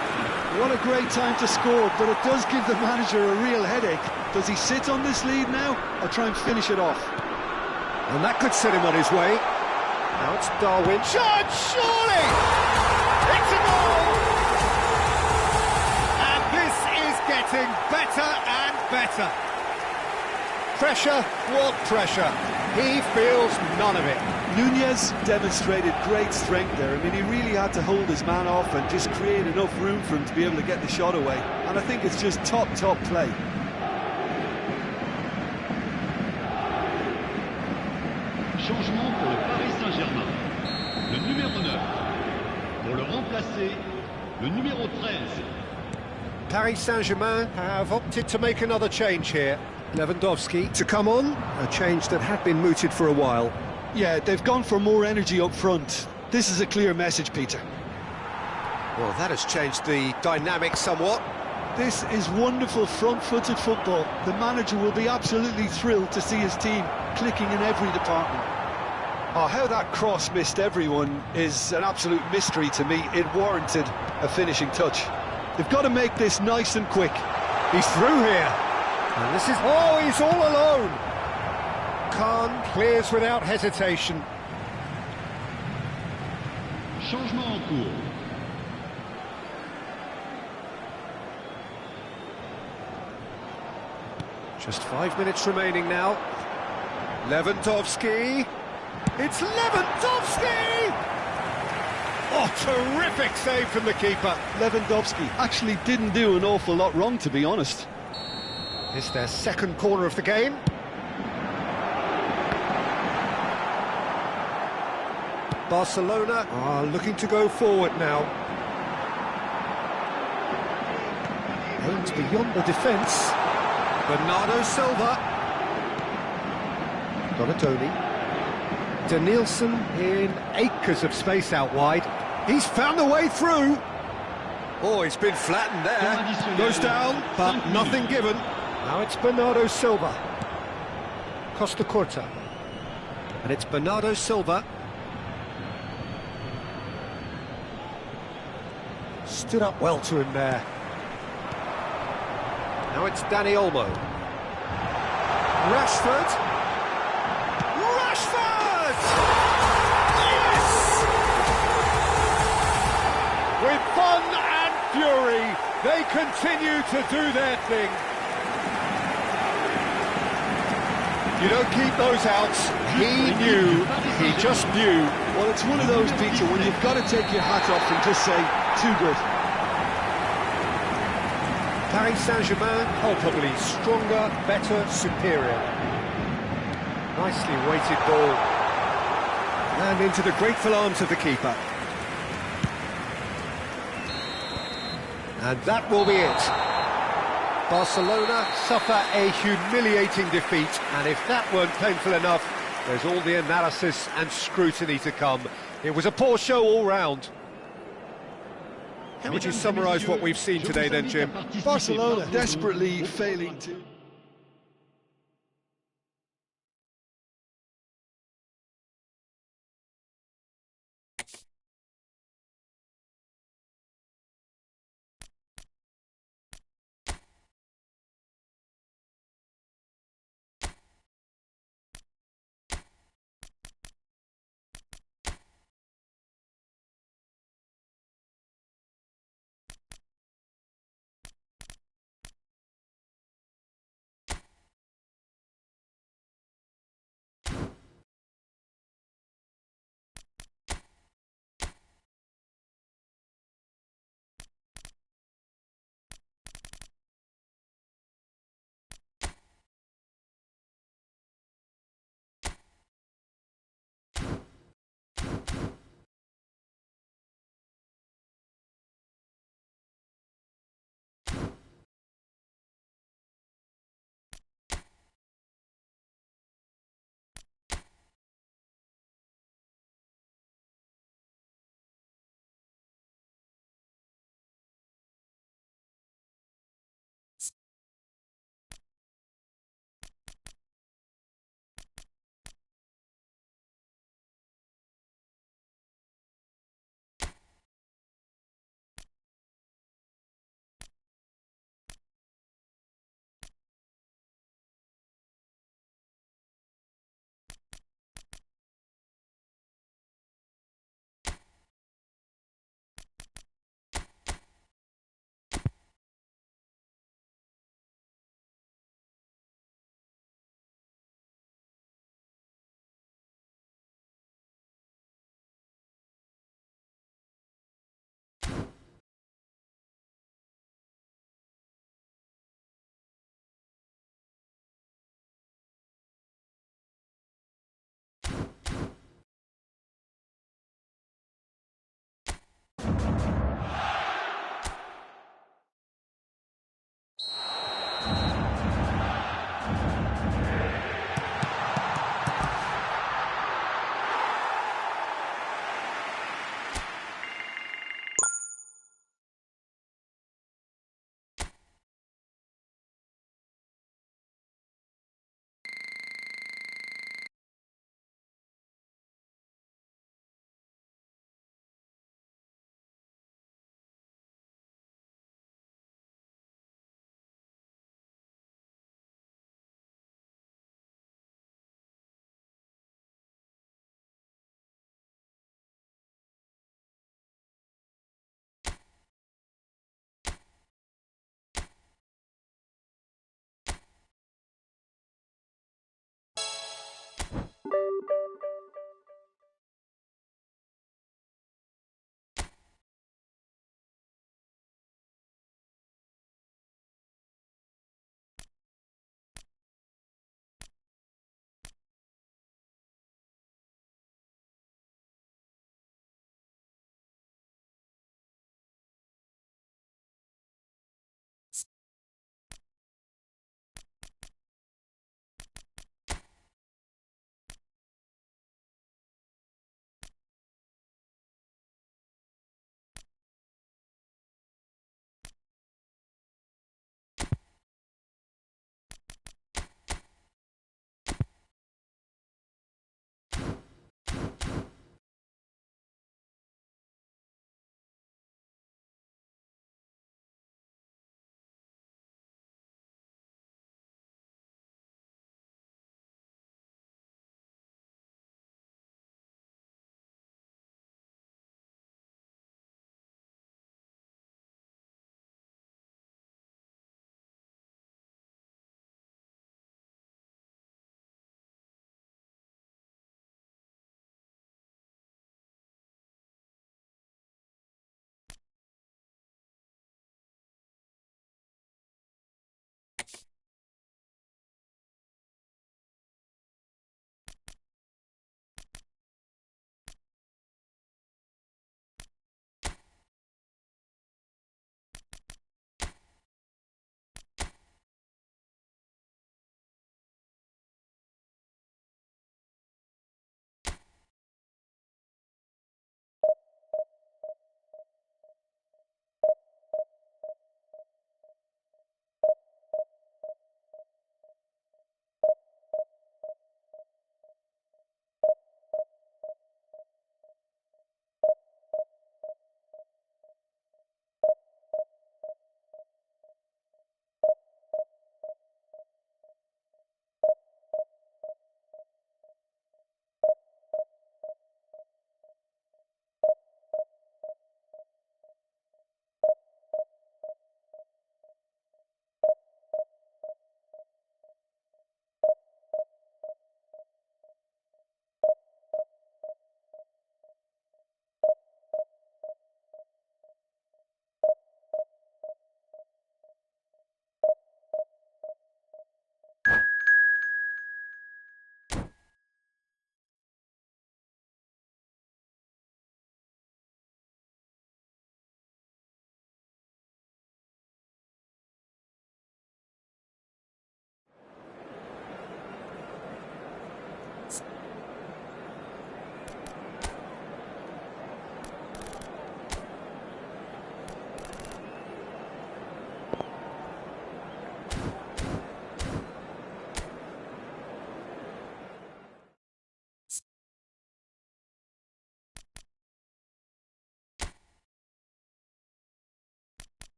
What a great time to score, but it does give the manager a real headache. Does he sit on this lead now, or try and finish it off? And that could set him on his way. Now it's Darwin. Shot, surely! It's a goal! And this is getting better and better. Pressure, what pressure? He feels none of it. Nunez demonstrated great strength there. I mean, he really had to hold his man off and just create enough room for him to be able to get the shot away. And I think it's just top play. Changement pour le Paris Saint-Germain. Le numéro 9. Pour le remplacer, le numéro 13. Paris Saint-Germain have opted to make another change here. Lewandowski to come on, a change that had been mooted for a while. Yeah, they've gone for more energy up front. This is a clear message, Peter. Well, that has changed the dynamic somewhat. This is wonderful front-footed football. The manager will be absolutely thrilled to see his team clicking in every department. Oh, how that cross missed everyone is an absolute mystery to me. It warranted a finishing touch. They've got to make this nice and quick. He's through here. And this is... Oh, he's all alone. Khan clears without hesitation. Changement en cours. Just 5 minutes remaining now. Lewandowski. It's Lewandowski! Oh, terrific save from the keeper. Lewandowski actually didn't do an awful lot wrong, to be honest. It's their second corner of the game. Barcelona are looking to go forward now. Aims beyond the defence. Bernardo Silva. Donatoni. Danielson in acres of space out wide. He's found a way through. Oh, he's been flattened there. Goes down, but nothing given. Now it's Bernardo Silva. Costa Curta. And it's Bernardo Silva. Stood up well to him there. Now it's Dani Olmo. Rashford. Rashford! Yes! With fun and fury, they continue to do their thing. You don't keep those outs. He knew. He just knew. Well, it's one of those, Peter, when you've got to take your hat off and just say, too good. Paris Saint-Germain, culpably stronger, better, superior. Nicely weighted ball. And into the grateful arms of the keeper. And that will be it. Barcelona suffer a humiliating defeat, and if that weren't painful enough, there's all the analysis and scrutiny to come. It was a poor show all round. How would you summarise what we've seen today then, Jim? Barcelona desperately failing to...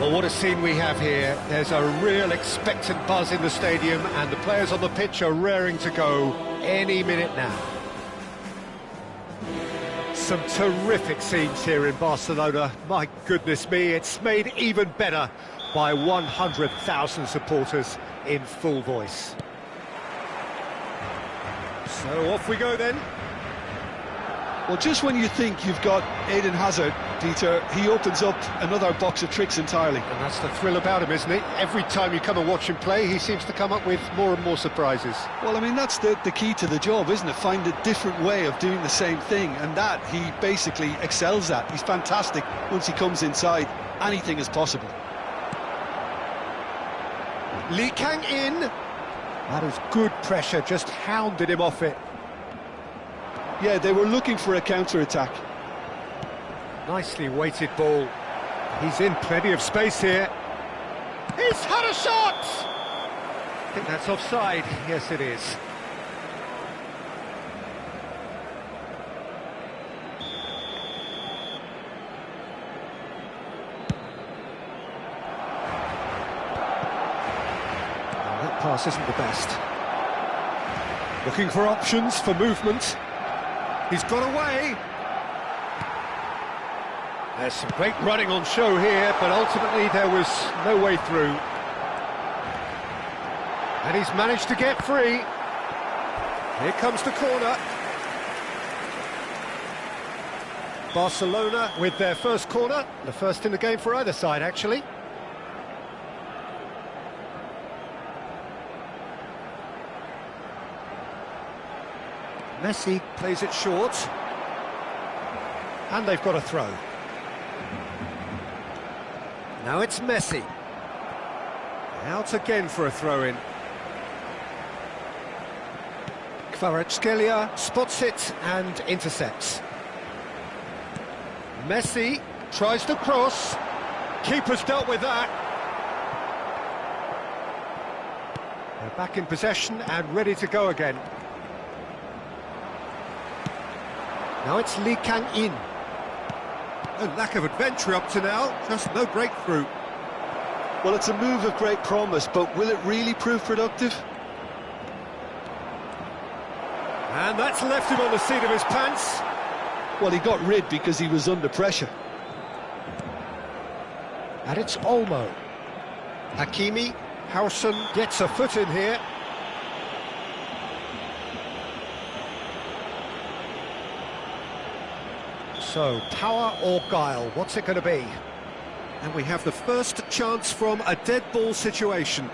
Well, what a scene we have here. There's a real expectant buzz in the stadium, and the players on the pitch are raring to go any minute now. Some terrific scenes here in Barcelona. My goodness me, it's made even better by 100,000 supporters in full voice. So off we go then. Well, just when you think you've got Eden Hazard, Peter, he opens up another box of tricks entirely. And that's the thrill about him, isn't it? Every time you come and watch him play, he seems to come up with more and more surprises. Well, I mean, that's the key to the job, isn't it? Find a different way of doing the same thing, and that he basically excels at. He's fantastic once he comes inside. Anything is possible. Lee Kang-in. That is good pressure, just hounded him off it. Yeah, they were looking for a counter-attack. Nicely weighted ball. He's in plenty of space here. He's had a shot! I think that's offside. Yes, it is. Oh, that pass isn't the best. Looking for options for movement. He's got away. There's some great running on show here, but ultimately there was no way through. And he's managed to get free. Here comes the corner. Barcelona with their first corner, the first in the game for either side, actually. Messi plays it short, and they've got a throw. Now it's Messi. Out again for a throw-in. Kvaratskhelia spots it and intercepts. Messi tries to cross. Keeper's dealt with that. They're back in possession and ready to go again. Now it's Lee Kang-in. No lack of adventure up to now, just no breakthrough. Well, it's a move of great promise, but will it really prove productive? And that's left him on the seat of his pants. Well, he got rid because he was under pressure. And it's Olmo. Hakimi, Howson gets a foot in here. So, power or guile, what's it going to be? And we have the first chance from a dead ball situation.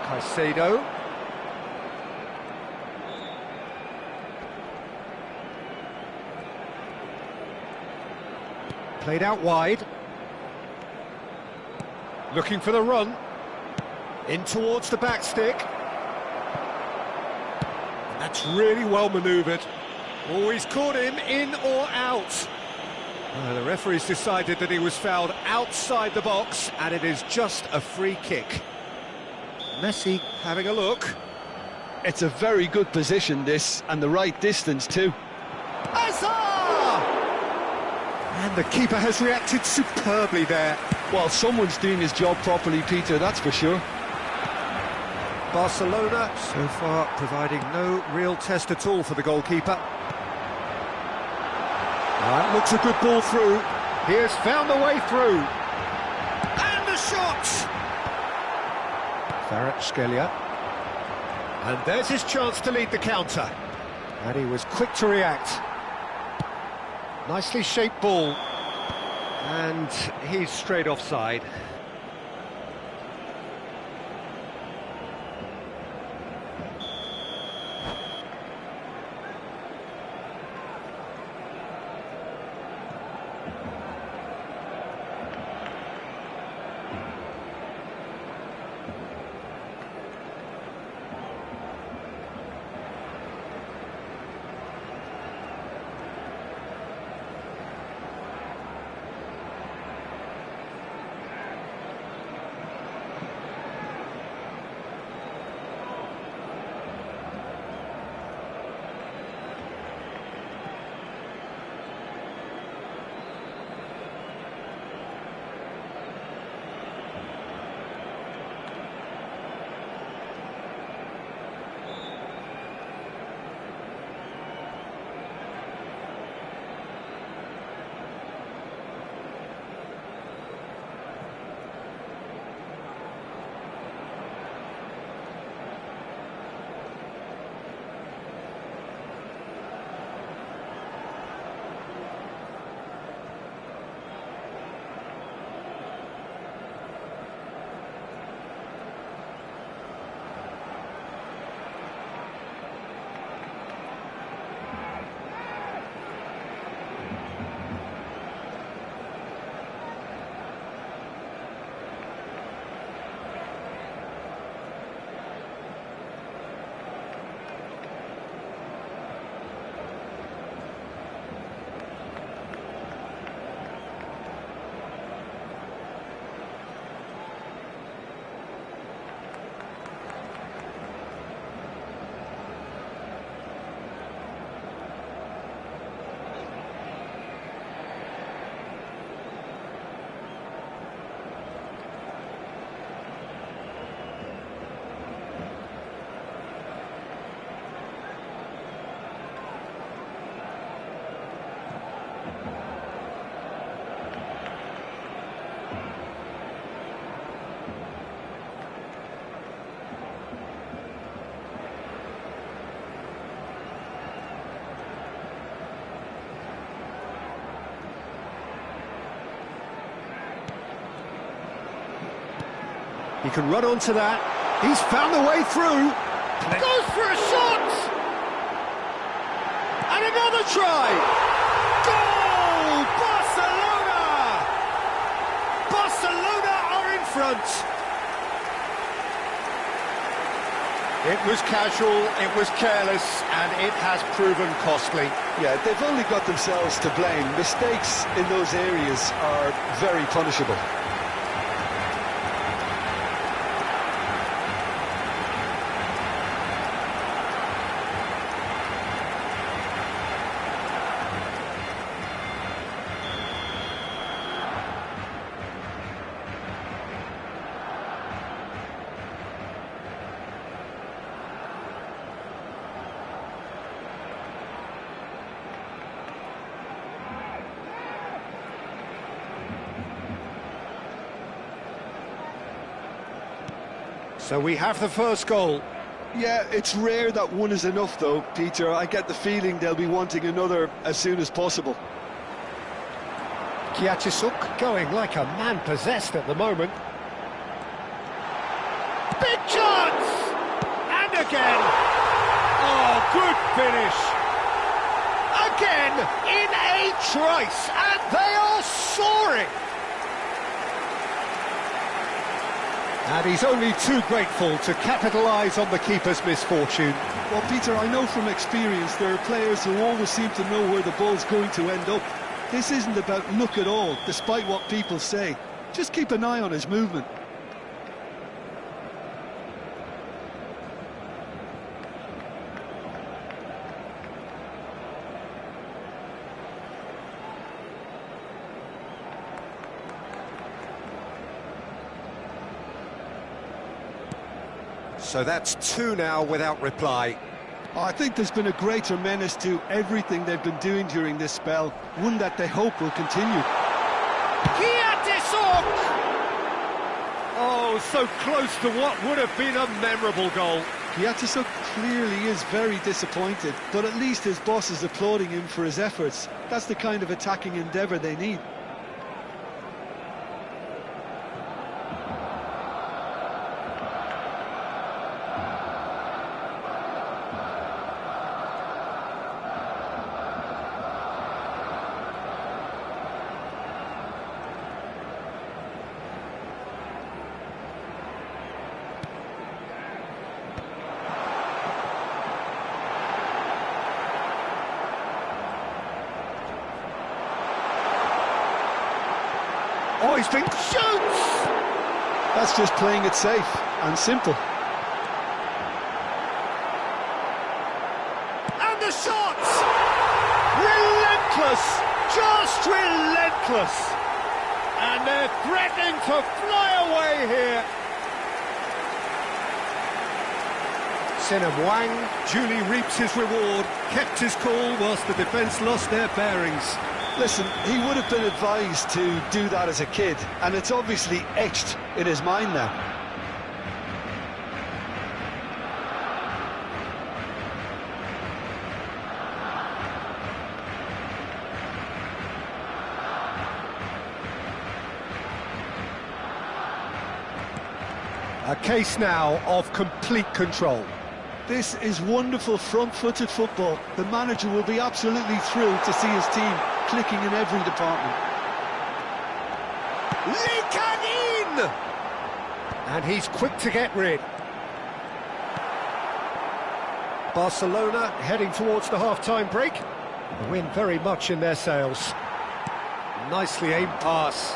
Caicedo. Played out wide. Looking for the run. In towards the back stick. That's really well manoeuvred. Oh, he's caught him in or out. The referee's decided that he was fouled outside the box, and it is just a free kick. Messi having a look. It's a very good position, this, and the right distance too. And the keeper has reacted superbly there. Well, someone's doing his job properly, Peter, that's for sure. Barcelona, so far, providing no real test at all for the goalkeeper. That looks a good ball through. He has found the way through. And the shot! Kvaratskhelia. And there's his chance to lead the counter. And he was quick to react. Nicely shaped ball. And he's straight offside. He can run onto that. He's found the way through. Goes for a shot! And another try! Goal! Barcelona! Barcelona are in front. It was casual, it was careless, and it has proven costly. Yeah, they've only got themselves to blame. Mistakes in those areas are very punishable. So we have the first goal. Yeah, it's rare that one is enough though, Peter. I get the feeling they'll be wanting another as soon as possible. Kiatisuk going like a man possessed at the moment. Big chance! And again! Oh, good finish! Again, in a trice, and they are soaring! And he's only too grateful to capitalise on the keeper's misfortune. Well, Peter, I know from experience there are players who always seem to know where the ball's going to end up. This isn't about luck at all, despite what people say. Just keep an eye on his movement. So that's two now without reply. I think there's been a greater menace to everything they've been doing during this spell, one that they hope will continue. Kiatisuk! Oh, so close to what would have been a memorable goal. Kiatisuk clearly is very disappointed, but at least his boss is applauding him for his efforts. That's the kind of attacking endeavour they need. Oh, he's been shoots! That's just playing it safe and simple. And the shots! Relentless! Just relentless! And they're threatening to fly away here. Sinem Wang duly reaps his reward, kept his cool whilst the defence lost their bearings. Listen, he would have been advised to do that as a kid, and it's obviously etched in his mind now. A case now of complete control. This is wonderful front-footed football. The manager will be absolutely thrilled to see his team clicking in every department. Lee Kang-in! And he's quick to get rid. Barcelona heading towards the half-time break. The win very much in their sails. Nicely aimed pass.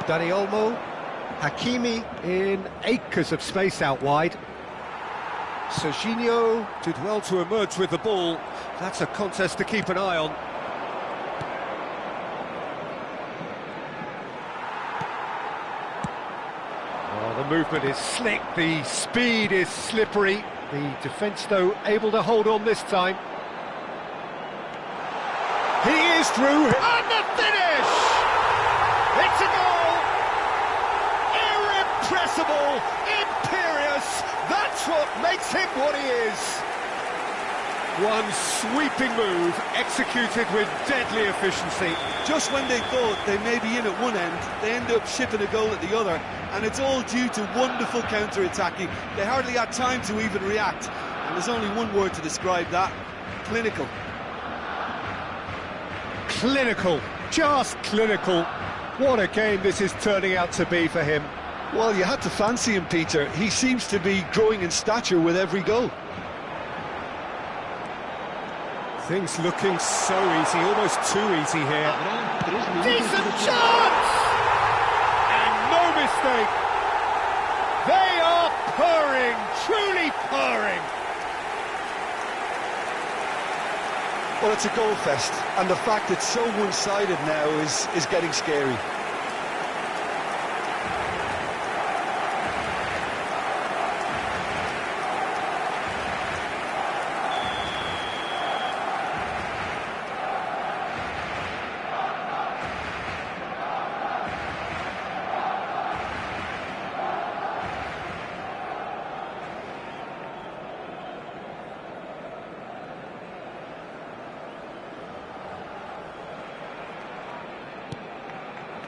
Dani Olmo. Hakimi in acres of space out wide. Serginho did well to emerge with the ball. That's a contest to keep an eye on. Oh, the movement is slick, the speed is slippery. The defence, though, able to hold on this time. He is through, and the finish! It's a goal! Irrepressible, imperious, that's what makes him what he is. One sweeping move, executed with deadly efficiency. Just when they thought they may be in at one end, they end up shipping a goal at the other, and it's all due to wonderful counter-attacking. They hardly had time to even react, and there's only one word to describe that: clinical. Clinical, just clinical. What a game this is turning out to be for him. Well, you had to fancy him, Peter. He seems to be growing in stature with every goal. Things looking so easy, almost too easy here. Decent chance! And no mistake. They are purring, truly purring. Well, it's a goal fest, and the fact it's so one-sided now is getting scary.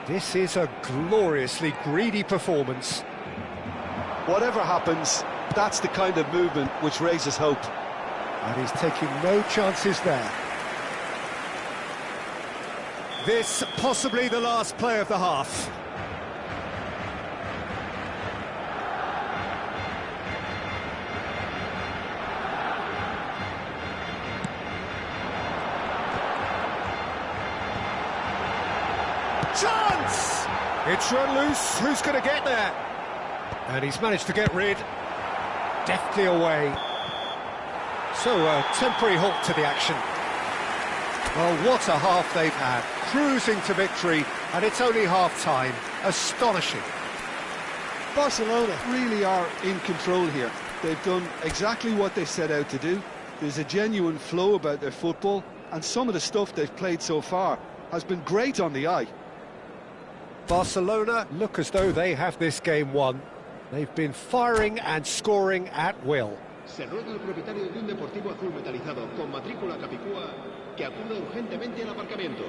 This is a gloriously greedy performance. Whatever happens, that's the kind of movement which raises hope. And he's taking no chances there. This possibly the last play of the half. Chance! It's run loose, who's going to get there? And he's managed to get rid, deftly away. So a temporary halt to the action. Well, what a half they've had, cruising to victory, and it's only half-time. Astonishing. Barcelona really are in control here. They've done exactly what they set out to do. There's a genuine flow about their football, and some of the stuff they've played so far has been great on the eye. Barcelona look as though they have this game won. They've been firing and scoring at will. Se ruega al propietario de un deportivo azul metalizado con matrícula capicúa que acuda urgentemente al aparcamiento.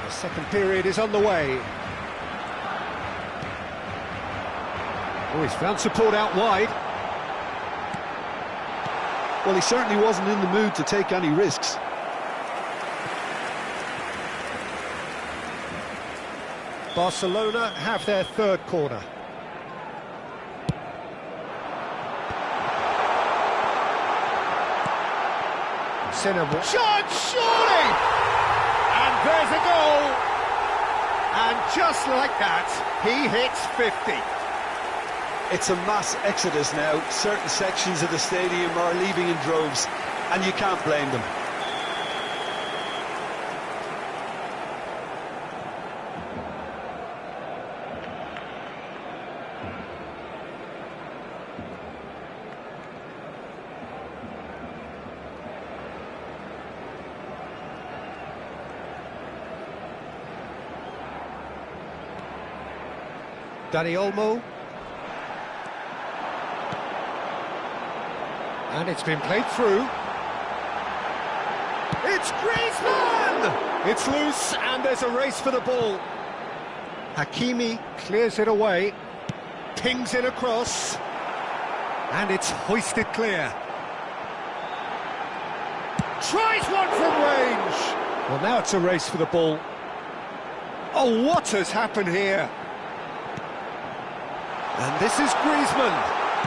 The second period is on the way. Oh, he's found support out wide. Well, he certainly wasn't in the mood to take any risks. Barcelona have their third corner. Cinema. Shot, surely! And there's a goal! And just like that, he hits 50. It's a mass exodus now. Certain sections of the stadium are leaving in droves, and you can't blame them. Dani Olmo. And it's been played through. It's Griezmann! It's loose and there's a race for the ball. Hakimi clears it away, pings it across, and it's hoisted clear. Tries one from range! Well, now it's a race for the ball. Oh, what has happened here? And this is Griezmann.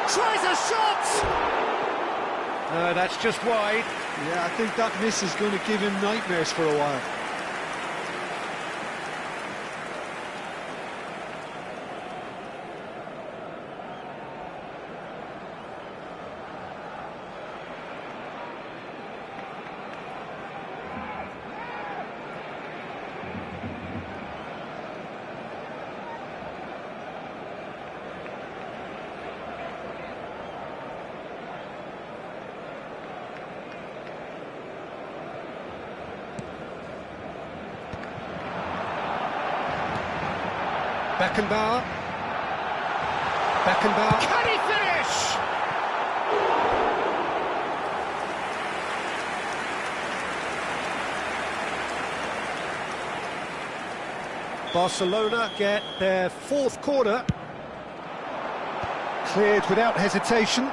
Tries a shot! No, that's just wide. Yeah, I think that miss is going to give him nightmares for a while. Beckenbauer. Beckenbauer. Can he finish? Barcelona get their fourth corner. Cleared without hesitation.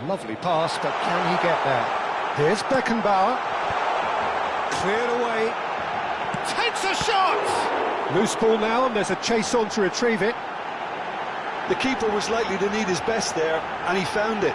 Lovely pass, but can he get there? Here's Beckenbauer. Cleared away. Takes a shot! Loose ball now, and there's a chase on to retrieve it. The keeper was likely to need his best there, and he found it.